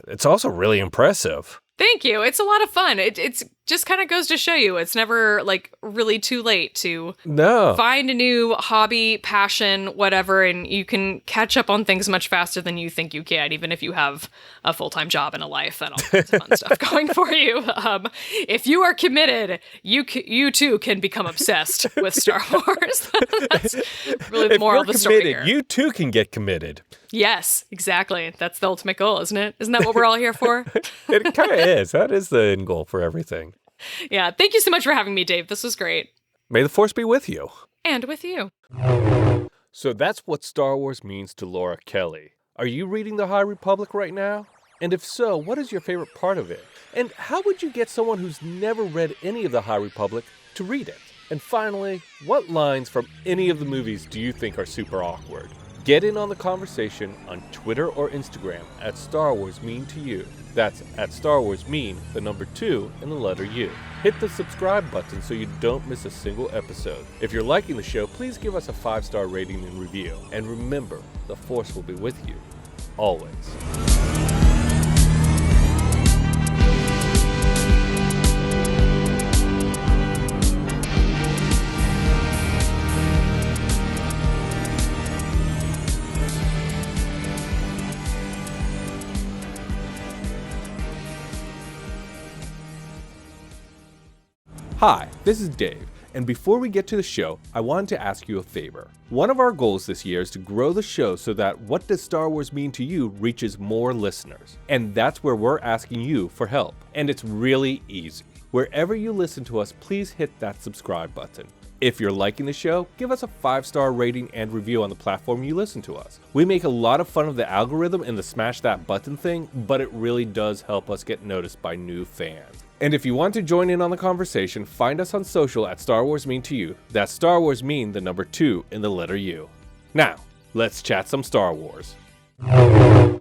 Speaker 1: it's also really impressive.
Speaker 2: Thank you. It's a lot of fun. It's just kind of goes to show you it's never like really too late to find a new hobby, passion, whatever, and you can catch up on things much faster than you think you can, even if you have a full-time job and a life and all kinds of fun stuff going for you. If you are committed, you too can become obsessed with Star Wars. That's really the moral of the story here.
Speaker 1: You too can get committed.
Speaker 2: Yes, exactly. That's the ultimate goal, isn't it? Isn't that what we're all here for?
Speaker 1: It kind of is. That is the end goal for everything.
Speaker 2: Yeah. Thank you so much for having me, Dave. This was great.
Speaker 1: May the Force be with you.
Speaker 2: And with you.
Speaker 1: So that's what Star Wars means to Laura Kelly. Are you reading The High Republic right now? And if so, what is your favorite part of it? And how would you get someone who's never read any of The High Republic to read it? And finally, what lines from any of the movies do you think are super awkward? Get in on the conversation on Twitter or Instagram at Star Wars Mean to You. That's at Star Wars Mean, the number 2 and the letter U. Hit the subscribe button so you don't miss a single episode. If you're liking the show, please give us a 5-star rating and review. And remember, the Force will be with you, always. Hi, this is Dave, and before we get to the show, I wanted to ask you a favor. One of our goals this year is to grow the show so that What Does Star Wars Mean to You reaches more listeners. And that's where we're asking you for help. And it's really easy. Wherever you listen to us, please hit that subscribe button. If you're liking the show, give us a 5-star rating and review on the platform you listen to us. We make a lot of fun of the algorithm and the smash that button thing, but it really does help us get noticed by new fans. And if you want to join in on the conversation, find us on social at Star Wars Mean to You. That's Star Wars Mean, the number 2 and the letter U. Now, let's chat some Star Wars.